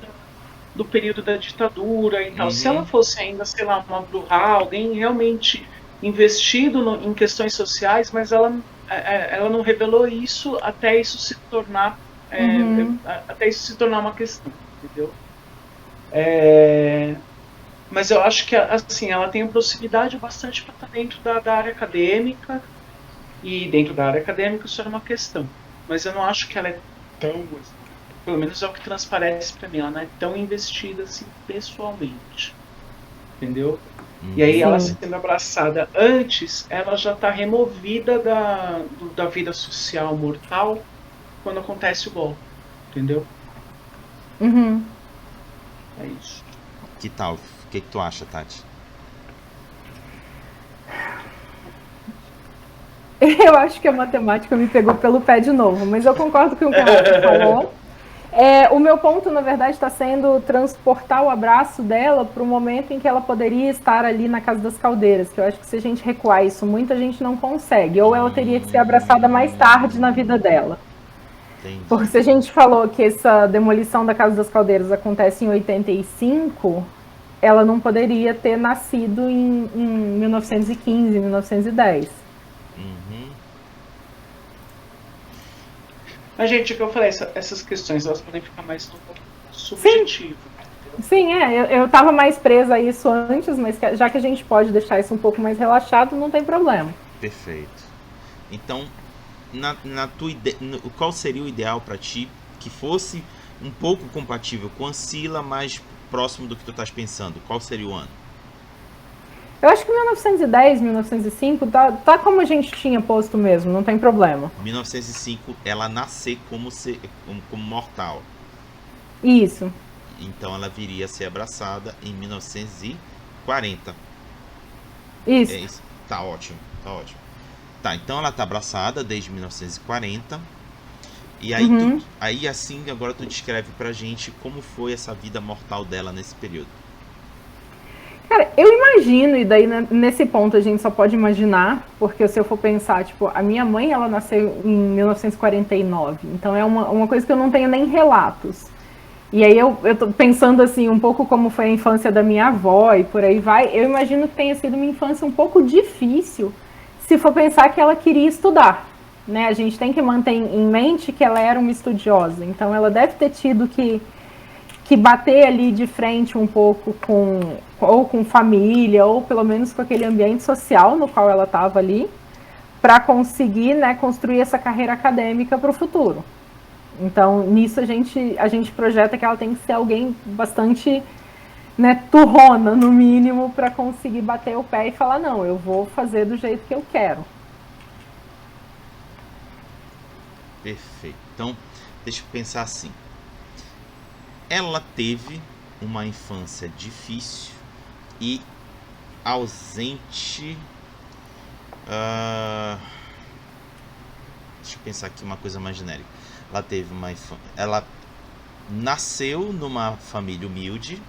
do período da ditadura e tal. Se ela fosse ainda, sei lá, uma Bruhá, alguém realmente investido em questões sociais, mas ela não revelou isso até isso se tornar até isso se tornar uma questão, entendeu? Mas eu acho que assim, ela tem uma proximidade bastante para estar dentro da área acadêmica, e dentro da área acadêmica isso era uma questão. Mas eu não acho que ela é tão, pelo menos é o que transparece para mim, ela não é tão investida assim pessoalmente, entendeu? E aí ela sendo abraçada antes, ela já está removida da vida social mortal quando acontece o golpe, entendeu? É isso. Que tal? O que tu acha, Tati? Eu acho que a matemática me pegou pelo pé de novo, mas eu concordo com o que o Rafa falou. O meu ponto, na verdade, está sendo transportar o abraço dela para o momento em que ela poderia estar ali na Casa das Caldeiras, que eu acho que se a gente recuar isso muito, a gente não consegue. Ou ela teria que ser abraçada mais tarde na vida dela. Entendi. Porque se a gente falou que essa demolição da Casa das Caldeiras acontece em 85, ela não poderia ter nascido em 1915, 1910. Mas, gente, o que eu falei, essas questões elas podem ficar mais um pouco subjetivas. Sim, eu estava mais presa a isso antes, mas já que a gente pode deixar isso um pouco mais relaxado, não tem problema. Perfeito. Então, na tua ideia, qual seria o ideal para ti que fosse um pouco compatível com a Scylla, mais próximo do que tu estás pensando? Qual seria o ano? Eu acho que 1910, 1905 tá como a gente tinha posto mesmo, não tem problema. 1905, ela nascer como mortal. Isso. Então ela viria a ser abraçada em 1940. Isso. É isso. Tá ótimo, tá ótimo. Tá, então ela tá abraçada desde 1940. E aí, aí assim, agora tu descreve pra gente como foi essa vida mortal dela nesse período. Cara, eu imagino, e daí nesse ponto a gente só pode imaginar, porque se eu for pensar, tipo, a minha mãe, ela nasceu em 1949, então é uma coisa que eu não tenho nem relatos. E aí eu tô pensando assim, um pouco como foi a infância da minha avó e por aí vai, eu imagino que tenha sido uma infância um pouco difícil, se for pensar que ela queria estudar, né? A gente tem que manter em mente que ela era uma estudiosa, então ela deve ter tido que bater ali de frente um pouco ou com família, ou pelo menos com aquele ambiente social no qual ela estava ali, para conseguir, né, construir essa carreira acadêmica para o futuro. Então, nisso a gente projeta que ela tem que ser alguém bastante, né, turrona, no mínimo, para conseguir bater o pé e falar, não, eu vou fazer do jeito que eu quero. Perfeito. Então, deixa eu pensar assim. Ela teve uma infância difícil e ausente. Deixa eu pensar aqui uma coisa mais genérica. Ela nasceu numa família humilde.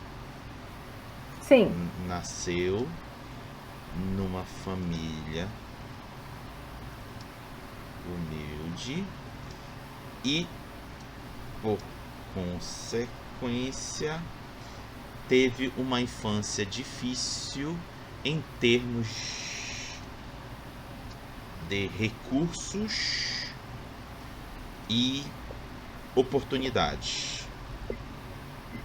Sim. Nasceu numa família humilde e, por consequência, teve uma infância difícil em termos de recursos e oportunidades.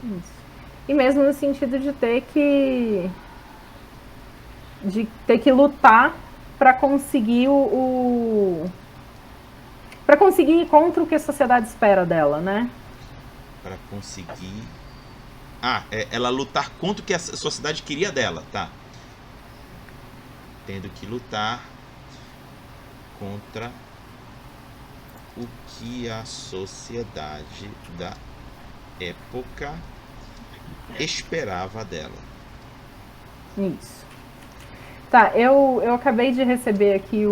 Isso. E mesmo no sentido de ter que lutar para conseguir para conseguir ir contra o que a sociedade espera dela, né? Para conseguir... ela lutar contra o que a sociedade queria dela, tá? Tendo que lutar contra o que a sociedade da época esperava dela. Isso. Tá, eu acabei de receber aqui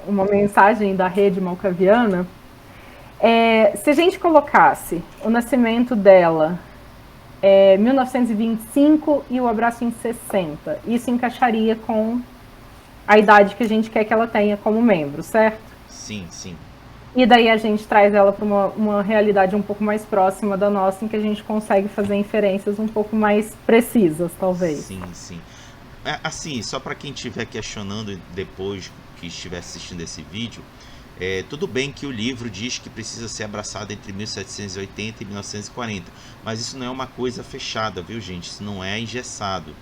uma mensagem da Rede Malcaviana. Se a gente colocasse o nascimento dela 1925 e o abraço em 60, isso encaixaria com a idade que a gente quer que ela tenha como membro, certo? Sim, sim. E daí a gente traz ela para uma realidade um pouco mais próxima da nossa, em que a gente consegue fazer inferências um pouco mais precisas, talvez. Sim, sim. Assim, só para quem estiver questionando depois que estiver assistindo esse vídeo, tudo bem que o livro diz que precisa ser abraçado entre 1780 e 1940, mas isso não é uma coisa fechada, viu, gente? Isso não é engessado.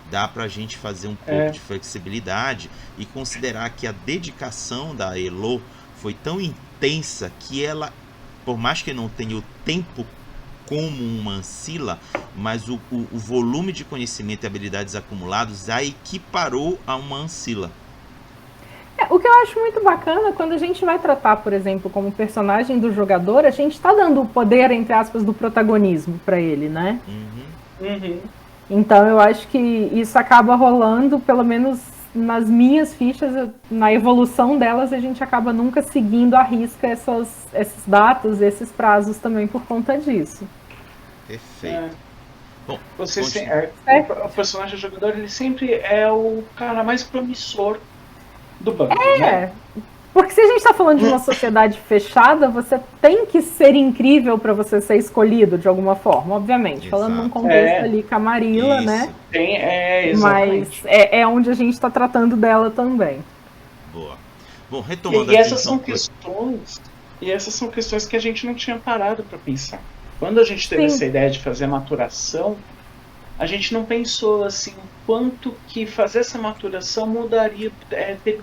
Dá pra gente fazer um pouco de flexibilidade e considerar que a dedicação da Elo foi tão intensa que ela, por mais que não tenha o tempo como uma Ancila, mas o volume de conhecimento e habilidades acumulados a equiparou a uma Ancila. O que eu acho muito bacana, quando a gente vai tratar, por exemplo, como personagem do jogador, a gente está dando o poder, entre aspas, do protagonismo para ele, né? Então eu acho que isso acaba rolando, pelo menos nas minhas fichas, na evolução delas, a gente acaba nunca seguindo à risca essas datas, esses prazos também por conta disso. Perfeito. Bom, o personagem do jogador, ele sempre é o cara mais promissor do bando, né? Porque se a gente está falando de uma sociedade fechada, você tem que ser incrível para você ser escolhido de alguma forma, obviamente. Exato. Falando num contexto ali Camarilla, Isso. né? Exatamente. Mas é onde a gente está tratando dela também. Boa. Bom, retomando e aqui, essas são questões que a gente não tinha parado para pensar. Quando a gente teve essa ideia de fazer a maturação, a gente não pensou assim quanto que fazer essa maturação mudaria,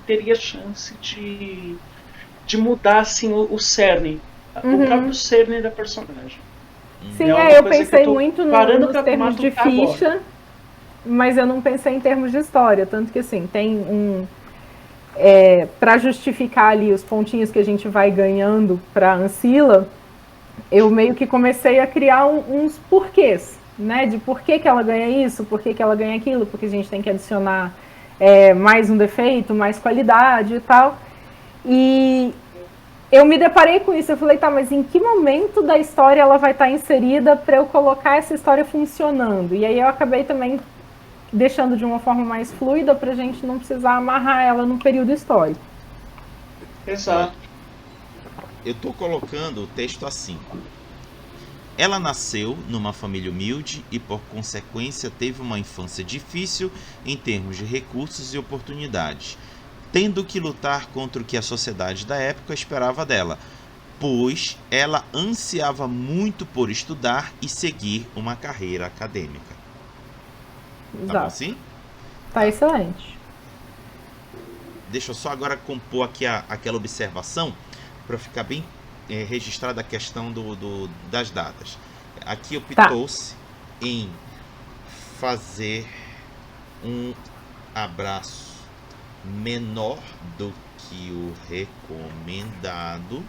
teria chance de mudar assim o cerne, o próprio cerne da personagem. Sim, eu pensei muito nos termos de ficha, agora. Mas eu não pensei em termos de história, tanto que assim, tem para justificar ali os pontinhos que a gente vai ganhando para Ancila, eu meio que comecei a criar uns porquês, né? De por que ela ganha isso, por que ela ganha aquilo, porque a gente tem que adicionar mais um defeito, mais qualidade e tal. E eu me deparei com isso, eu falei, tá, mas em que momento da história ela vai estar inserida para eu colocar essa história funcionando? E aí eu acabei também deixando de uma forma mais fluida para a gente não precisar amarrar ela no período histórico. Exato. Eu estou colocando o texto assim. Ela nasceu numa família humilde e, por consequência, teve uma infância difícil em termos de recursos e oportunidades, tendo que lutar contra o que a sociedade da época esperava dela, pois ela ansiava muito por estudar e seguir uma carreira acadêmica. Exato. Tá bom assim? Tá excelente. Deixa eu só agora compor aqui aquela observação para ficar bem registrada a questão das datas. Aqui optou-se em fazer um abraço menor do que o recomendado.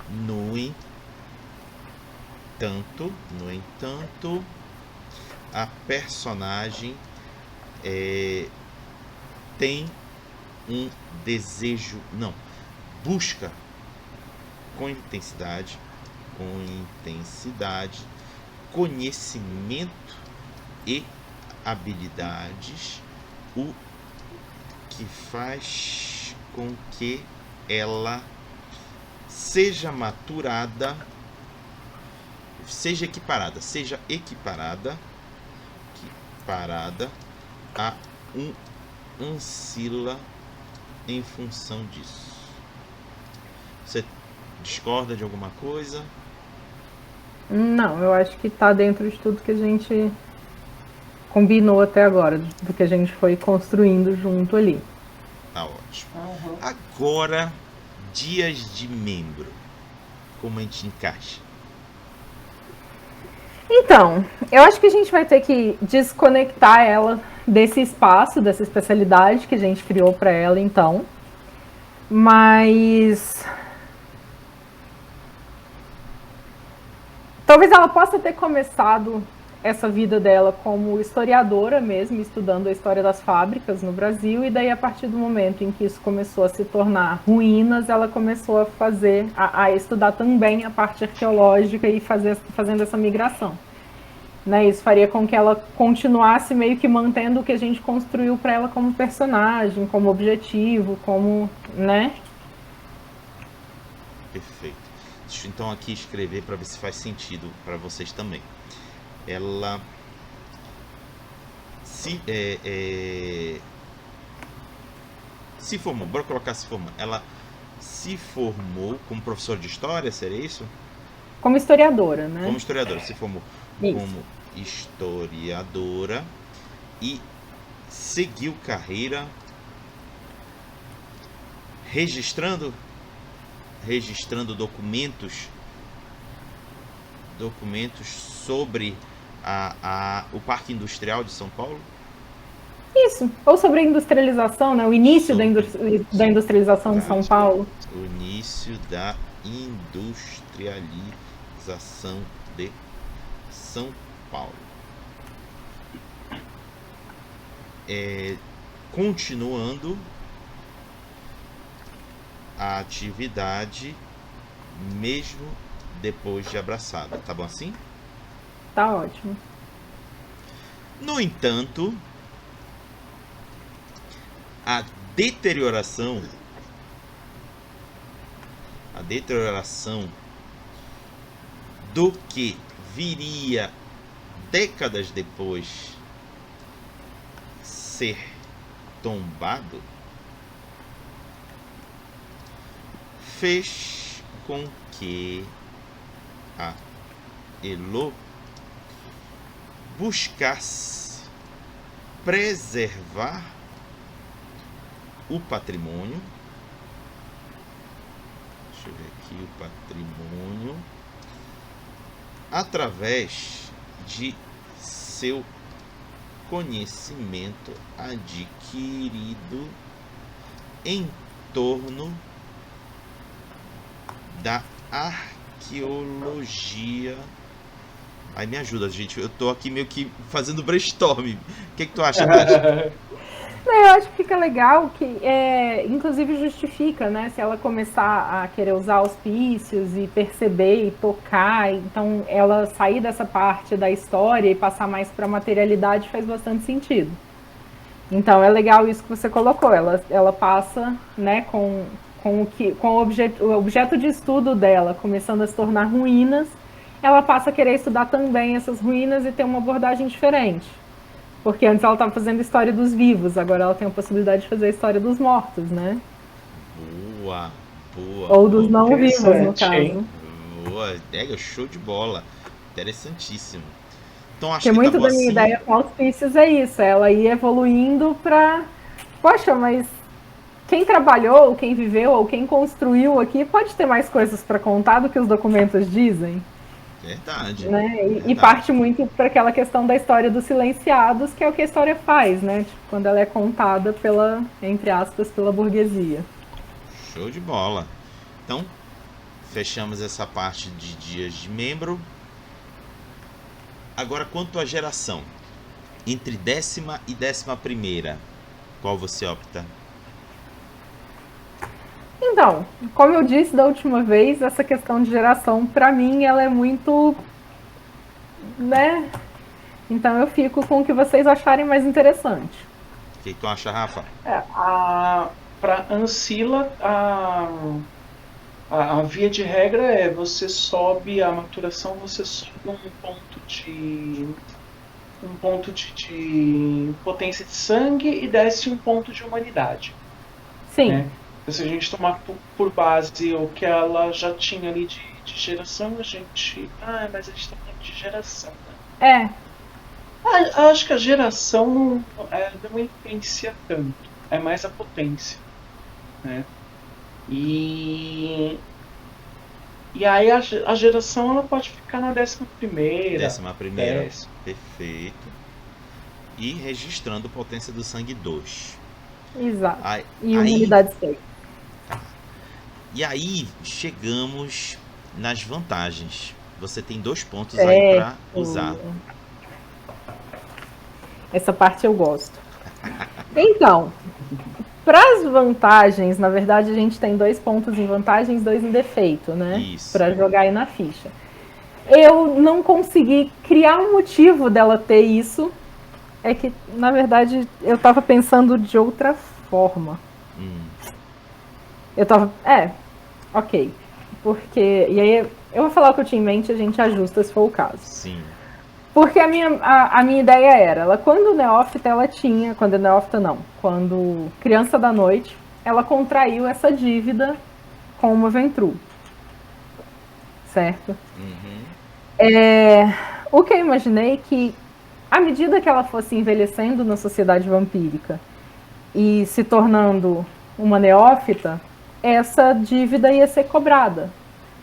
No entanto, a personagem tem um desejo, busca com intensidade, conhecimento e habilidades, o que faz com que ela seja equiparada a um ancila em função disso. Você discorda de alguma coisa? Não, eu acho que tá dentro de tudo que a gente combinou até agora, do que a gente foi construindo junto ali. Tá ótimo. Agora, dias de membro. Como a gente encaixa? Então, eu acho que a gente vai ter que desconectar ela desse espaço, dessa especialidade que a gente criou para ela, então. Mas talvez ela possa ter começado essa vida dela como historiadora mesmo, estudando a história das fábricas no Brasil, e daí a partir do momento em que isso começou a se tornar ruínas, ela começou a estudar também a parte arqueológica e fazendo essa migração. Né, isso faria com que ela continuasse meio que mantendo o que a gente construiu para ela como personagem, como objetivo, como, né? Perfeito. Deixa eu então aqui escrever para ver se faz sentido para vocês também. Ela se formou, bora colocar se formou. Ela se formou como professora de história, seria isso? Como historiadora, né? Como historiadora, se formou isso. Como historiadora e seguiu carreira registrando documentos sobre o Parque Industrial de São Paulo? Isso, ou sobre a industrialização, né? O início da industrialização de São Paulo. O início da industrialização de São Paulo. Continuando a atividade mesmo depois de abraçada, tá bom assim? Tá ótimo. No entanto, a deterioração do que viria décadas depois ser tombado fez com que a Elo buscasse preservar o patrimônio. Deixa eu ver aqui o patrimônio através de seu conhecimento adquirido em torno da arqueologia. Aí me ajuda, gente. Eu tô aqui meio que fazendo brainstorming. O que tu acha, Tati? Eu acho que fica legal que, inclusive, justifica, né? Se ela começar a querer usar auspícios e perceber e tocar, então ela sair dessa parte da história e passar mais para a materialidade faz bastante sentido. Então é legal isso que você colocou. Ela passa, né, com o objeto de estudo dela começando a se tornar ruínas, ela passa a querer estudar também essas ruínas e ter uma abordagem diferente. Porque antes ela estava fazendo história dos vivos, agora ela tem a possibilidade de fazer a história dos mortos, né? Boa, boa. Ou dos boa, não vivos, no caso. Hein? boa. Show de bola. Interessantíssimo. Então acho Porque que tá muito bom da minha assim. ideia com auspícios é isso, ela ir evoluindo pra. Poxa, mas quem trabalhou, quem viveu ou quem construiu aqui pode ter mais coisas para contar do que os documentos dizem. Verdade. Né? E verdade. parte muito para aquela questão da história dos silenciados, que é o que a história faz, né? Tipo, quando ela é contada pela, entre aspas, pela burguesia. Show de bola. Então, fechamos essa parte de dias de membro. Agora, quanto à geração, entre 10ª e 11ª, qual você opta? Então, como eu disse da última vez, essa questão de geração, para mim, ela é muito, né? Então eu fico com o que vocês acharem mais interessante. O que tu acha, Rafa? Para Ancila, a via de regra é você sobe a maturação, você sobe um ponto de potência de sangue e desce um ponto de humanidade. Sim. Né? Então, se a gente tomar por base o que ela já tinha ali de geração, a gente. Mas a gente está falando de geração. Né? Acho que a geração não influencia tanto. É mais a potência. Né? E aí a geração ela pode ficar na 11ª. 11ª, perfeito. E registrando potência do sangue 2. Exato. E humanidade 6. E aí chegamos nas vantagens. Você tem 2 pontos aí para usar. Essa parte eu gosto. Então, para as vantagens, na verdade, a gente tem 2 pontos em vantagens, 2 em defeito, né? Isso. Para jogar aí na ficha. Eu não consegui criar um motivo dela ter isso. É que, na verdade, eu estava pensando de outra forma. Eu tava. Ok. Porque. E aí, eu vou falar o que eu tinha em mente e a gente ajusta se for o caso. Sim. Porque a minha ideia era, ela quando neófita ela tinha, quando neófita não, quando criança da noite, ela contraiu essa dívida com uma Ventrue. Certo? O que eu imaginei que, à medida que ela fosse envelhecendo na sociedade vampírica e se tornando uma neófita, essa dívida ia ser cobrada.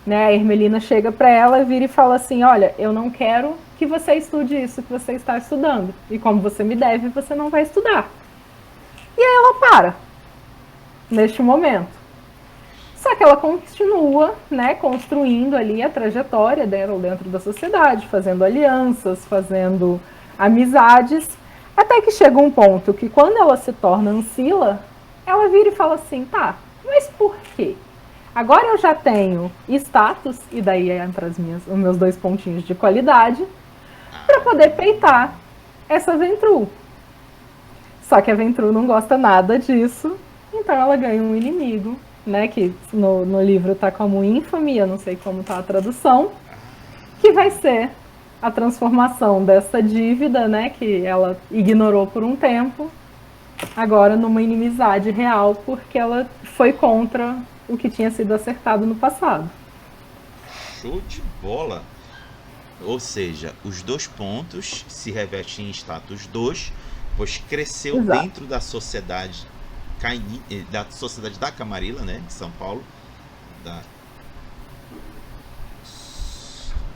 Né? A Hermelina chega para ela, vira e fala assim, olha, eu não quero que você estude isso que você está estudando. E como você me deve, você não vai estudar. E aí ela para, neste momento. Só que ela continua, né, construindo ali a trajetória dela dentro da sociedade, fazendo alianças, fazendo amizades, até que chega um ponto que quando ela se torna Ancila, ela vira e fala assim, tá, mas por quê? Agora eu já tenho status, e daí entra os meus 2 pontinhos de qualidade, para poder peitar essa Ventrue. Só que a Ventrue não gosta nada disso, então ela ganha um inimigo, né, que no livro tá como infame, eu não sei como tá a tradução, que vai ser a transformação dessa dívida, né, que ela ignorou por um tempo, agora numa inimizade real, porque ela foi contra o que tinha sido acertado no passado. Show de bola! Ou seja, os 2 pontos se revestem em status 2, pois cresceu dentro da sociedade da Camarilla, né, de São Paulo,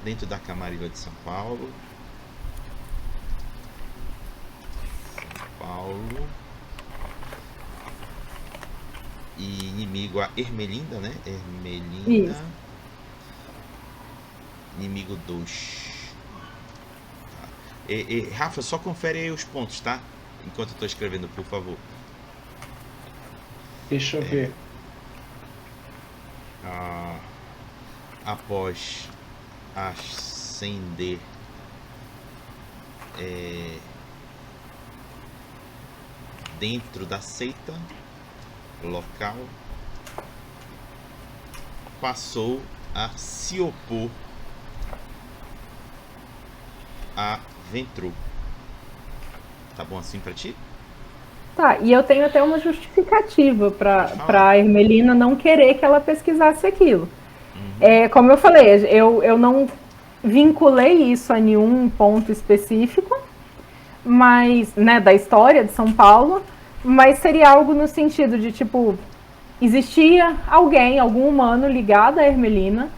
dentro da Camarilla de São Paulo. E inimigo a Hermelinda, né? Hermelinda. Isso. Inimigo 2. Tá. Rafa, só confere aí os pontos, tá? enquanto eu estou escrevendo, por favor. Deixa eu ver. Após ascender dentro da seita local, passou a se opor a Ventrue. Tá bom assim pra ti? Tá, e eu tenho até uma justificativa pra Ermelina não querer que ela pesquisasse aquilo. Como eu falei, eu não vinculei isso a nenhum ponto específico, mas, né, da história de São Paulo, mas seria algo no sentido de, tipo, existia algum humano ligado à Ermelina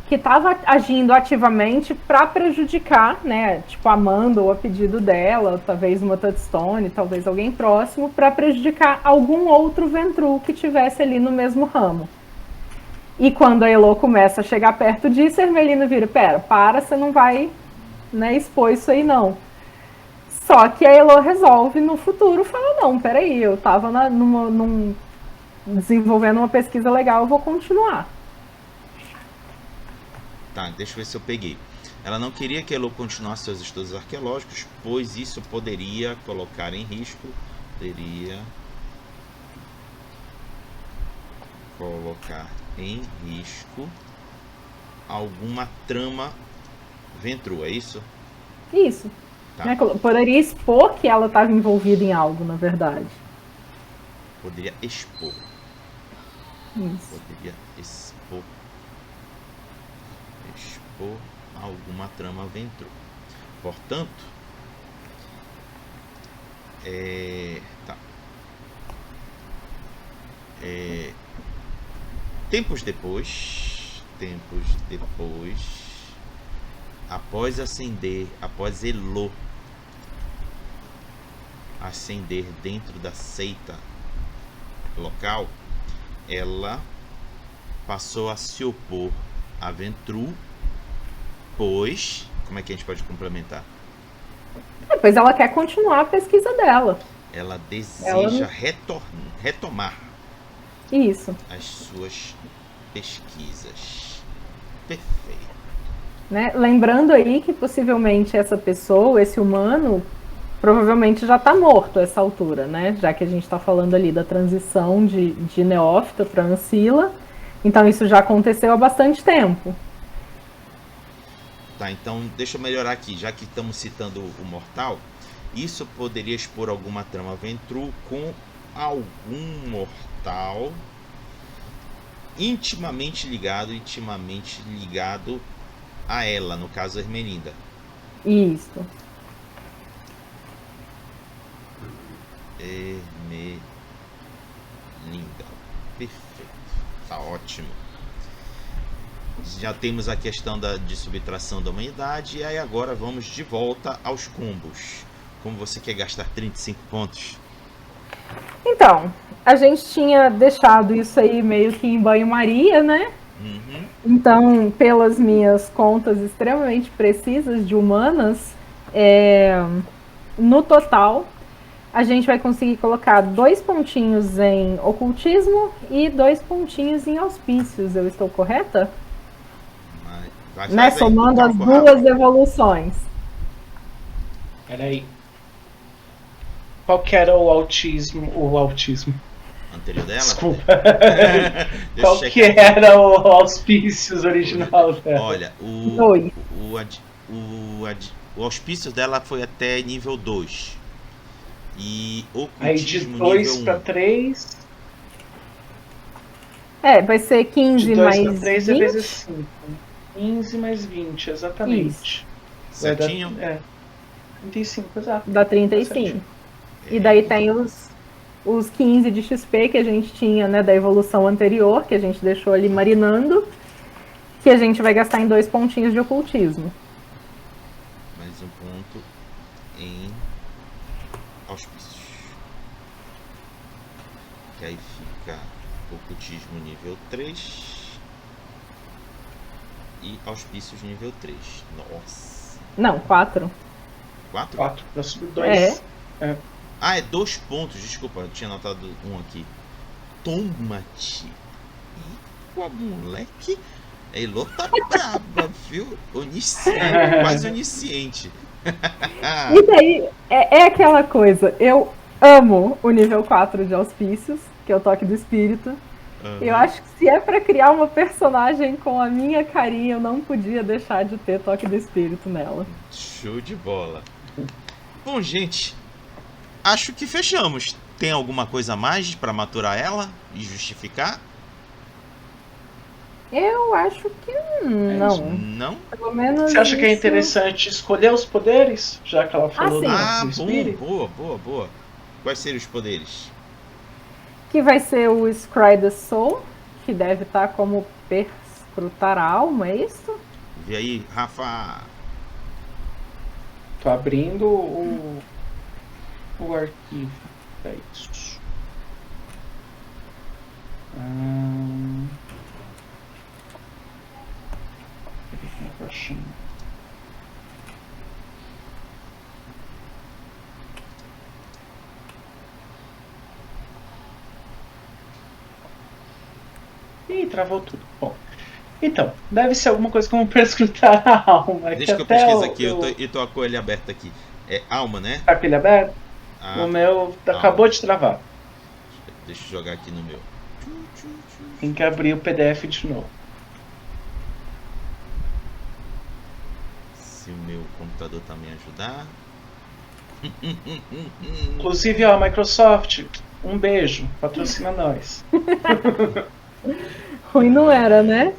que estava agindo ativamente para prejudicar, né, tipo, a Amanda ou a pedido dela, talvez uma Touchstone, talvez alguém próximo, para prejudicar algum outro Ventrue que tivesse ali no mesmo ramo. E quando a Elo começa a chegar perto disso, a Ermelina vira, você não vai, né, expor isso aí não. Só que a Elo resolve no futuro, fala, não, peraí, eu tava desenvolvendo uma pesquisa legal, eu vou continuar. Tá, deixa eu ver se eu peguei. Ela não queria que Elo continuasse seus estudos arqueológicos, pois isso poderia colocar em risco, alguma trama Ventrue, é isso? Isso. Tá. Né, poderia expor que ela estava envolvida em algo, na verdade. Poderia expor. Isso. Poderia expor alguma trama Ventrue. Portanto, tá. Tempos depois, após Elo ascender dentro da seita local, ela passou a se opor a Ventrue, pois, como é que a gente pode complementar? Pois ela quer continuar a pesquisa dela. Ela deseja retomar isso. As suas pesquisas. Perfeito. Né? Lembrando aí que possivelmente essa pessoa, esse humano, provavelmente já está morto a essa altura, né? Já que a gente está falando ali da transição de neófita para ancila. Então isso já aconteceu há bastante tempo. Tá, então deixa eu melhorar aqui, já que estamos citando o mortal, isso poderia expor alguma trama Ventrue com algum mortal intimamente ligado a ela, no caso Ermelinda. Isso. Ermelinda. Perfeito. Tá ótimo. Já temos a questão de subtração da humanidade. E aí agora vamos de volta aos combos. Como você quer gastar 35 pontos? Então, a gente tinha deixado isso aí meio que em banho-maria, né? Uhum. Então, pelas minhas contas extremamente precisas de humanas, no total, a gente vai conseguir colocar 2 pontinhos em ocultismo e 2 pontinhos em auspícios. Eu estou correta? Né? Somando as duas evoluções. Peraí. Qual que era o autismo? Anterior dela? Desculpa. Qual que era o auspícios original dela? Olha, o auspícios dela foi até nível 2. E ocultismo aí de 2 para 3. Vai ser 15 de 2 mais para 3 20. É vezes 5. 15 mais 20, exatamente. Isso. Certinho? 35, exato. Dá 35. E daí tem os 15 de XP que a gente tinha, né, da evolução anterior, que a gente deixou ali marinando, que a gente vai gastar em 2 pontinhos de ocultismo. Mais um ponto em auspícios. Que aí fica ocultismo nível 3 e auspícios nível 3. Nossa. Não, 4. 4? 4, para subir 2. Ah, é 2 pontos. Desculpa, eu tinha anotado um aqui. Toma-te. Pô, moleque. A Elo tá braba, viu? Onisciente, quase onisciente. E daí, é aquela coisa, eu amo o nível 4 de auspícios, que é o toque do espírito. Eu acho que se é pra criar uma personagem com a minha carinha, eu não podia deixar de ter toque do espírito nela. Show de bola. Bom, gente, acho que fechamos. Tem alguma coisa a mais pra maturar ela e justificar? Eu acho que não. Não? Pelo menos Você acha que é isso- interessante escolher os poderes? Já que ela falou sim. do Ah, do espírito? boa. Quais seriam os poderes? Que vai ser o Scry the Soul, que deve estar como perscrutar a alma, é isso? Vê aí, Rafa. Tô abrindo o arquivo. É isso. Ih, travou tudo. Bom, então, deve ser alguma coisa como perscrutar a alma. Deixa que eu até pesquiso aqui, eu tô com ele aberto aqui. É alma, né? Tá com ele aberto? Ah, O meu acabou de travar. deixa eu jogar aqui no meu. Tem que abrir o PDF de novo. Se o meu computador também ajudar. Inclusive, ó, Microsoft, um beijo, patrocina nós. Ruim não era, né?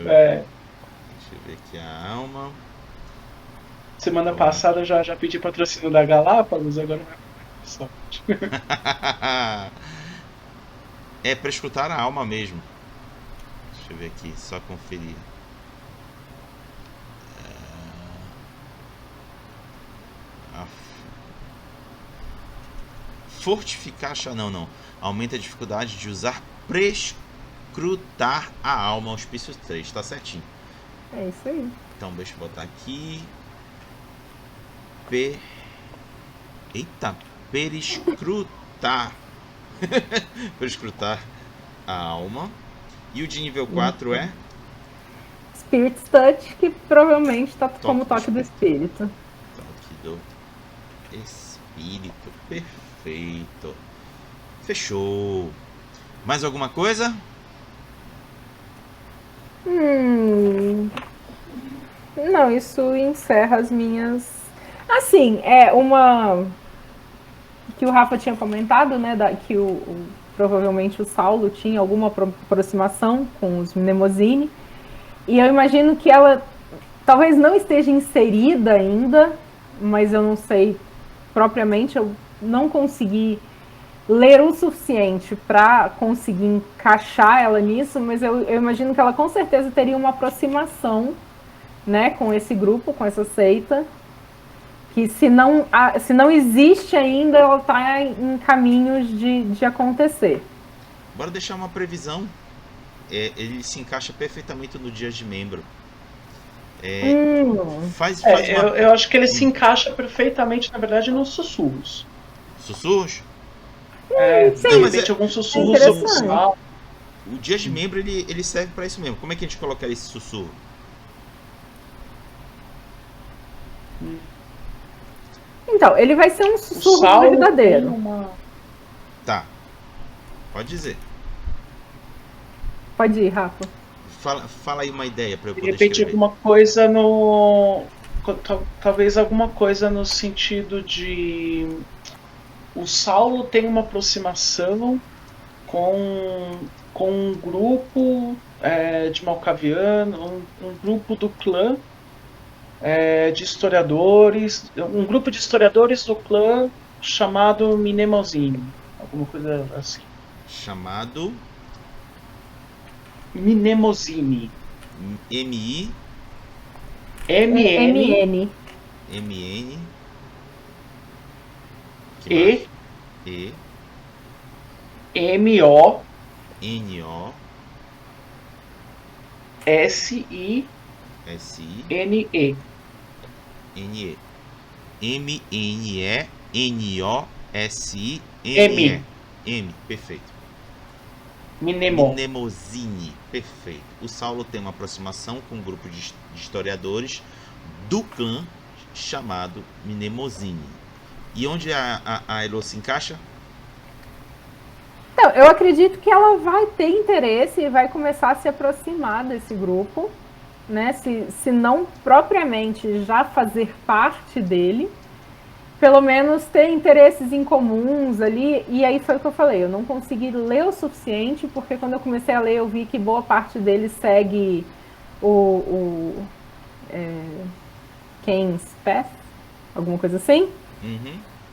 É, Deixa eu ver aqui a alma. semana passada eu já pedi patrocínio da Galápagos, agora vai pra Microsoft. É pra escutar a alma mesmo. Deixa eu ver aqui, só conferir. Fortificar, não. Aumenta a dificuldade de usar prescrutar a alma auspício 3, tá certinho. É isso aí. Então deixa eu botar aqui. Eita, perescrutar. Perescrutar a alma. E o de nível 4 é? Spirit Touch, que provavelmente está como toque do espírito. Toque do espírito. Perfeito. Fechou. Mais alguma coisa? Não, isso encerra as minhas. Assim, é uma. Que o Rafa tinha comentado, né? Que provavelmente o Saulo tinha alguma aproximação com os Mnemosine. E eu imagino que ela talvez não esteja inserida ainda, mas eu não sei propriamente, eu não consegui ler o suficiente para conseguir encaixar ela nisso, mas eu imagino que ela com certeza teria uma aproximação, né, com esse grupo, com essa seita, que se não existe ainda, ela está em caminhos de acontecer. Bora deixar uma previsão. Ele se encaixa perfeitamente no dia de membro. Eu acho que ele se encaixa perfeitamente, na verdade, nos sussurros. Sussurros? De repente, alguns sussurros sobre o sal. O dia de membro ele serve para isso mesmo. Como é que a gente colocaria esse sussurro? Então, ele vai ser um sussurro verdadeiro. Tá. Pode dizer. Pode ir, Rafa. Fala aí uma ideia para eu poder De repente, escrever. alguma coisa no... Talvez alguma coisa no sentido de... O Saulo tem uma aproximação com um grupo de Malkaviano, um grupo do clã de historiadores, um grupo de historiadores do clã chamado Mnemosine, alguma coisa assim. Chamado Mnemosine. M-I MN. M-N E M-O N-O S-I S-I-N-E N-E M-N-E N-O-S-I-N-E. M, perfeito. Mnemosine, perfeito. O Saulo tem uma aproximação com um grupo de historiadores do clã chamado Mnemosine. E onde a Elo se encaixa? Então, eu acredito que ela vai ter interesse e vai começar a se aproximar desse grupo, né? Se não propriamente já fazer parte dele, pelo menos ter interesses em comuns ali. E aí foi o que eu falei, eu não consegui ler o suficiente, porque quando eu comecei a ler eu vi que boa parte dele segue Kane's Path, alguma coisa assim.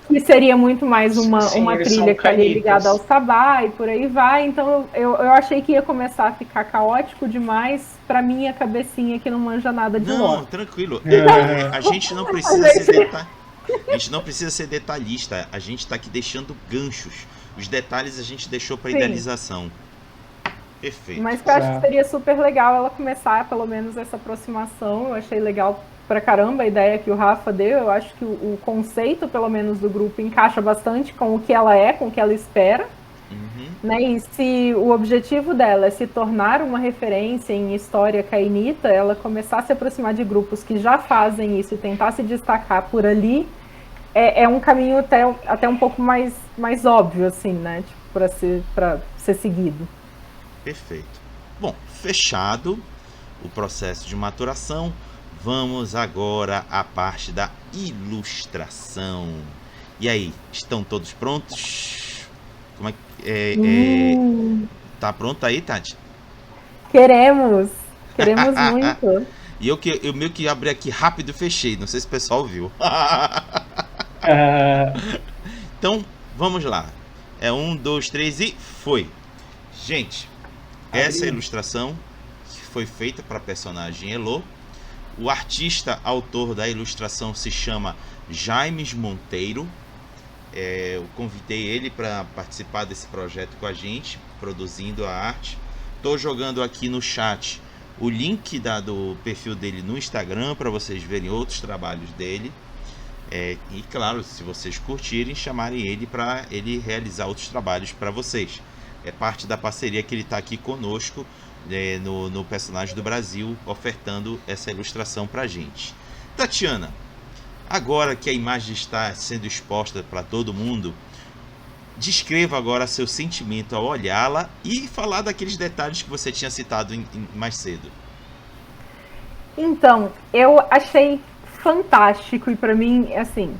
Que seria muito mais uma trilha que estaria ligada ao Sabá e por aí vai. Então eu achei que ia começar a ficar caótico demais pra minha cabecinha que não manja nada de lore. Não, tranquilo. A gente não precisa ser detalhista. A gente tá aqui deixando ganchos. Os detalhes a gente deixou pra idealização. Perfeito. Mas eu acho que seria super legal ela começar pelo menos essa aproximação. Eu achei legal pra caramba a ideia que o Rafa deu. Eu acho que o conceito, pelo menos, do grupo encaixa bastante com o que ela é, com o que ela espera. Né? E se o objetivo dela é se tornar uma referência em história cainita, ela começar a se aproximar de grupos que já fazem isso e tentar se destacar por ali, é um caminho até um pouco mais óbvio, assim, né? Tipo, para ser seguido. Perfeito. Bom, fechado o processo de maturação, vamos agora à parte da ilustração. E aí, estão todos prontos? Como é que tá pronto aí, Tati? Queremos muito. E eu meio que abri aqui rápido e fechei, não sei se o pessoal viu. Então, vamos lá. 1, 2, 3 e foi. Gente, essa ilustração foi feita para a personagem Elo. O artista autor da ilustração se chama Jaimes Monteiro. Eu convidei ele para participar desse projeto com a gente, produzindo a arte. Estou jogando aqui no chat o link do perfil dele no Instagram para vocês verem outros trabalhos dele. E claro, se vocês curtirem, chamarem ele para ele realizar outros trabalhos para vocês. É parte da parceria que ele está aqui conosco no Personagem do Brasil, ofertando essa ilustração para a gente. Tatiana, agora que a imagem está sendo exposta para todo mundo, descreva agora seu sentimento ao olhá-la e falar daqueles detalhes que você tinha citado mais cedo. Então, eu achei fantástico e para mim, assim,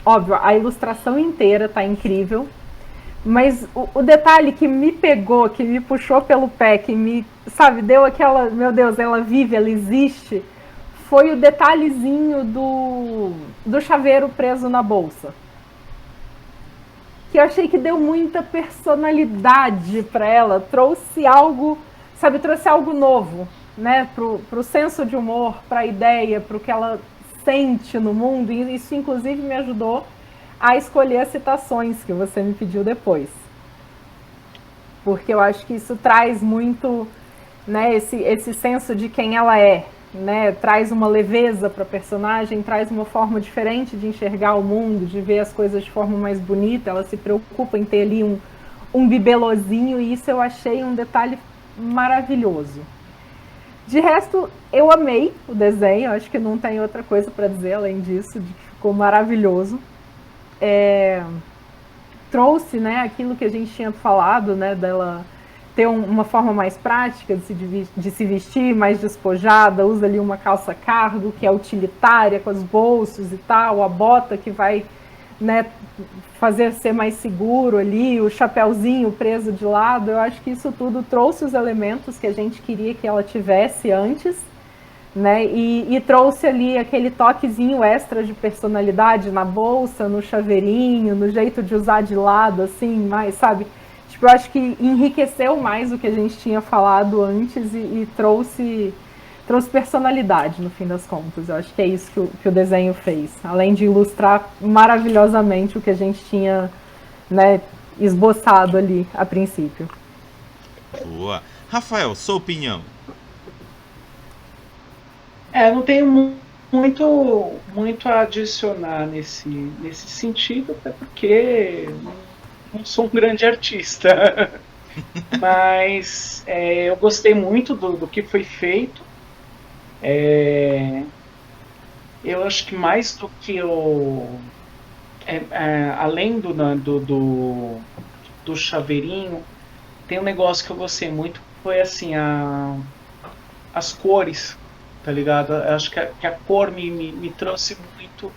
óbvio, a ilustração inteira tá incrível, mas o detalhe que me pegou, que me puxou pelo pé, que me, sabe, deu aquela, meu Deus, ela vive, ela existe, foi o detalhezinho do chaveiro preso na bolsa. Que eu achei que deu muita personalidade para ela, trouxe algo, sabe, trouxe algo novo, né, pro senso de humor, para a ideia, pro que ela sente no mundo, e isso inclusive me ajudou a escolher as citações que você me pediu depois. Porque eu acho que isso traz muito, né, esse senso de quem ela é, né, traz uma leveza para a personagem, traz uma forma diferente de enxergar o mundo, de ver as coisas de forma mais bonita. Ela se preocupa em ter ali um bibelozinho, e isso eu achei um detalhe maravilhoso. De resto, eu amei o desenho, acho que não tem outra coisa para dizer além disso, de que ficou maravilhoso. Trouxe, né, aquilo que a gente tinha falado, né, dela ter uma forma mais prática de se vestir, mais despojada, usa ali uma calça cargo, que é utilitária, com os bolsos e tal, a bota que vai, né, fazer ser mais seguro ali, o chapéuzinho preso de lado. Eu acho que isso tudo trouxe os elementos que a gente queria que ela tivesse antes, né, e trouxe ali aquele toquezinho extra de personalidade na bolsa, no chaveirinho, no jeito de usar de lado, assim, mais, sabe? Tipo, eu acho que enriqueceu mais o que a gente tinha falado antes e trouxe personalidade, no fim das contas. Eu acho que é isso que o desenho fez. Além de ilustrar maravilhosamente o que a gente tinha, né, esboçado ali a princípio. Boa. Rafael, sua opinião? Não tenho muito a adicionar nesse sentido, até porque não sou um grande artista. Mas eu gostei muito do que foi feito. Eu acho que mais do que além do chaveirinho, tem um negócio que eu gostei muito, que foi assim, as cores, tá ligado? Eu acho que a cor me trouxe muito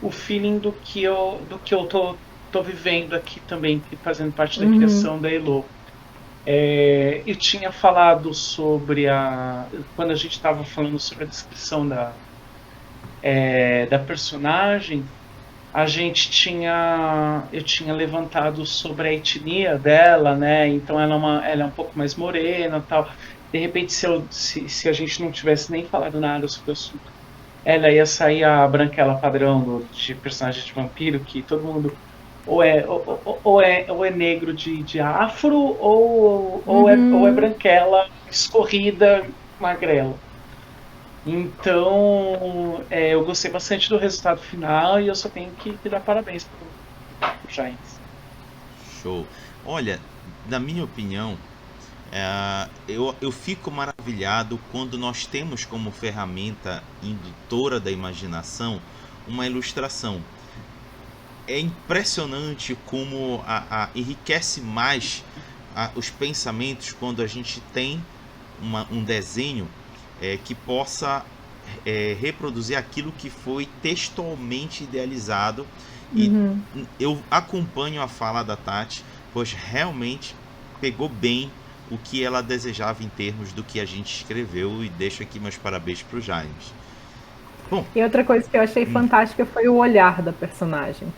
o feeling do que eu tô vivendo aqui também, fazendo parte da criação da Elo. Eu tinha falado sobre quando a gente estava falando sobre a descrição da personagem, eu tinha levantado sobre a etnia dela, né? Então ela é um pouco mais morena, tal. De repente, se a gente não tivesse nem falado nada sobre o assunto, ela ia sair a branquela padrão de personagem de vampiro, que todo mundo ou é negro de afro, ou é branquela, escorrida, magrela. Então, eu gostei bastante do resultado final e eu só tenho que dar parabéns pro Giants. Show. Olha, na minha opinião, eu fico maravilhado quando nós temos como ferramenta indutora da imaginação uma ilustração. É impressionante como enriquece mais os pensamentos quando a gente tem um desenho que possa reproduzir aquilo que foi textualmente idealizado. E eu acompanho a fala da Tati, pois realmente pegou bem o que ela desejava em termos do que a gente escreveu, e deixo aqui meus parabéns para o James. Bom, e outra coisa que eu achei fantástica foi o olhar da personagem.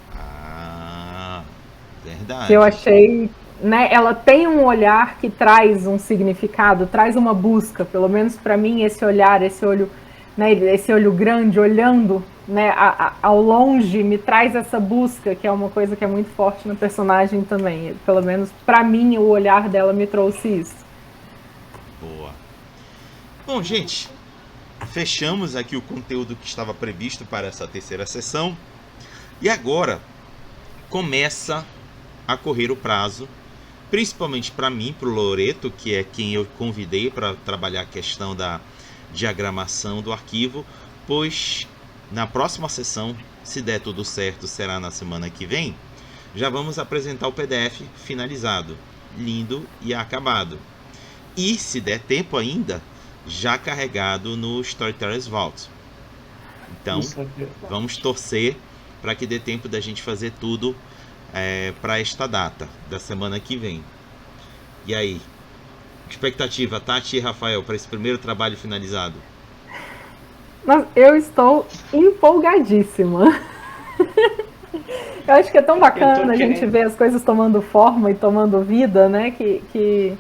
Verdade. Que eu achei, né, ela tem um olhar que traz um significado, traz uma busca, pelo menos para mim esse olhar, esse olho, né, esse olho grande olhando, né, ao longe, me traz essa busca, que é uma coisa que é muito forte no personagem também. Pelo menos para mim o olhar dela me trouxe isso. Boa. Bom, gente, fechamos aqui o conteúdo que estava previsto para essa terceira sessão. E agora começa a correr o prazo, principalmente para mim, para o Loreto, que é quem eu convidei para trabalhar a questão da diagramação do arquivo, pois na próxima sessão, se der tudo certo, será na semana que vem, já vamos apresentar o PDF finalizado, lindo e acabado. E, se der tempo ainda, já carregado no Storytellers Vault. Então, vamos torcer para que dê tempo da gente fazer tudo para esta data, da semana que vem. E aí? Expectativa, Tati e Rafael, para esse primeiro trabalho finalizado? Eu estou empolgadíssima. Eu acho que é tão bacana a gente ver as coisas tomando forma e tomando vida, né? Que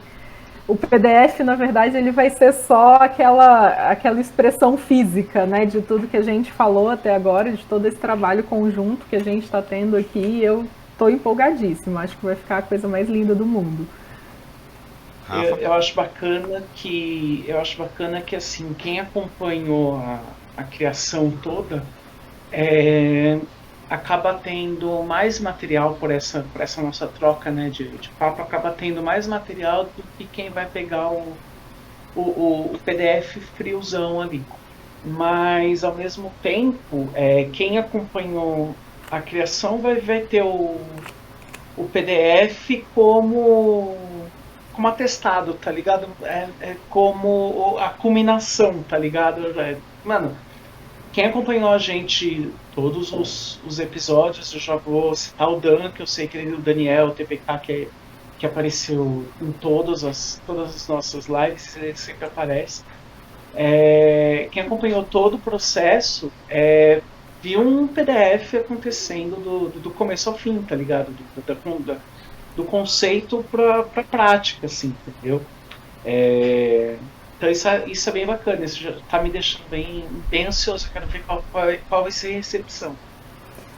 o PDF, na verdade, ele vai ser só aquela expressão física, né? De tudo que a gente falou até agora, de todo esse trabalho conjunto que a gente está tendo aqui. Eu estou empolgadíssima. Acho que vai ficar a coisa mais linda do mundo. Eu acho bacana que assim, quem acompanhou a criação toda acaba tendo mais material por essa nossa troca, né, de papo, acaba tendo mais material do que quem vai pegar o PDF friozão ali. Mas ao mesmo tempo, quem acompanhou a criação vai ter o PDF como atestado, tá ligado? Como a culminação, tá ligado? Mano, quem acompanhou a gente todos os episódios, eu já vou citar o Dan, que eu sei que ele, o Daniel, o TPK, que apareceu em todas as nossas lives, ele sempre aparece. Quem acompanhou todo o processo viu um PDF acontecendo do começo ao fim, tá ligado? Do conceito para prática, assim, entendeu? Então isso é bem bacana, isso já tá me deixando bem ansioso, eu quero ver qual vai ser a recepção.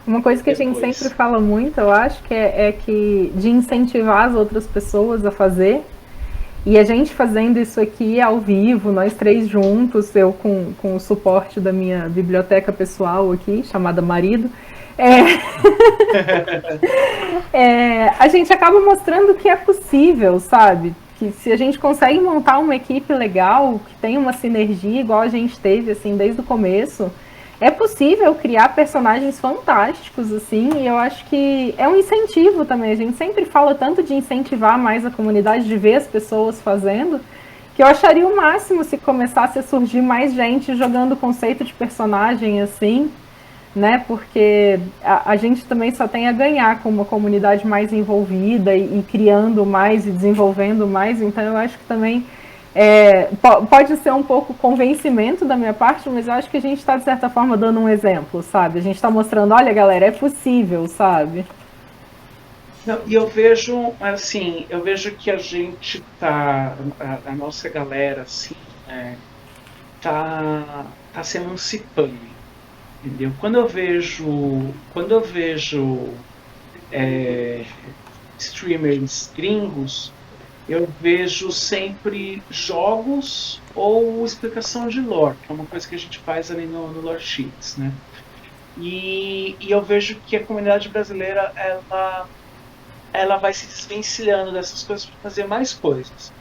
Uma coisa que depois. A gente sempre fala muito, eu acho, que é que de incentivar as outras pessoas a fazer, E a gente fazendo isso aqui ao vivo, nós três juntos, eu com o suporte da minha biblioteca pessoal aqui, chamada Marido, a gente acaba mostrando que é possível, sabe? Que se a gente consegue montar uma equipe legal, que tem uma sinergia igual a gente teve, assim, desde o começo, é possível criar personagens fantásticos, assim, e eu acho que é um incentivo também. A gente sempre fala tanto de incentivar mais a comunidade, de ver as pessoas fazendo, que eu acharia o máximo se começasse a surgir mais gente jogando o conceito de personagem, assim, né? Porque a gente também só tem a ganhar com uma comunidade mais envolvida e criando mais e desenvolvendo mais, então eu acho que também pode ser um pouco convencimento da minha parte, mas eu acho que a gente está, de certa forma, dando um exemplo, sabe? A gente está mostrando, olha, galera, é possível, sabe? Não, e eu vejo, assim, eu vejo que a gente tá, a nossa galera, assim, tá se emancipando, entendeu? Quando eu vejo streamers gringos, eu vejo sempre jogos ou explicação de lore, que é uma coisa que a gente faz ali no Lore Sheets, né? E eu vejo que a comunidade brasileira, ela vai se desvencilhando dessas coisas para fazer mais coisas,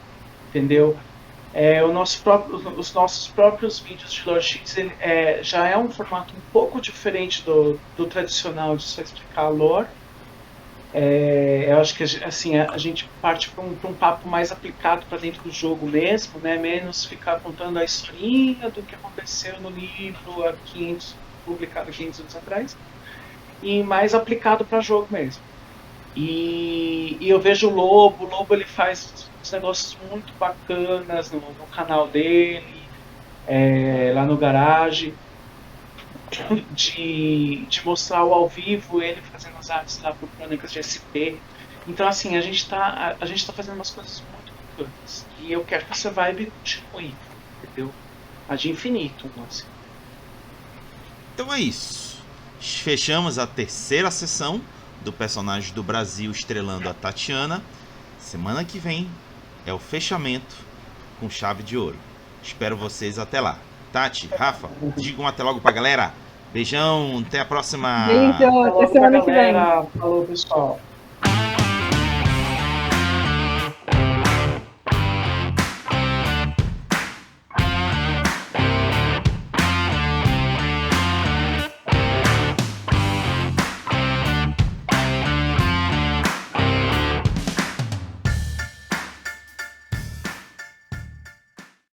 entendeu? Os nossos próprios vídeos de Lore Sheets já é um formato um pouco diferente do tradicional de só explicar a lore. Eu acho que assim, a gente parte para um papo mais aplicado para dentro do jogo mesmo, né? Menos ficar contando a historinha do que aconteceu no livro publicado 500 anos atrás, e mais aplicado para jogo mesmo. E eu vejo o Lobo ele faz uns negócios muito bacanas no canal dele, lá no Garage, de mostrar o ao vivo, ele fazendo as artes lá pro Crônicas de SP. Então, assim, a gente tá fazendo umas coisas muito bacanas. E eu quero que essa vibe continue, entendeu? A de infinito, assim. Então é isso. Fechamos a terceira sessão do personagem do Brasil estrelando a Tatiana. Semana que vem é o fechamento com chave de ouro. Espero vocês até lá. Tati, Rafa, digam até logo pra galera. Beijão, até a próxima. Beijo, até semana que vem. Falou, pessoal.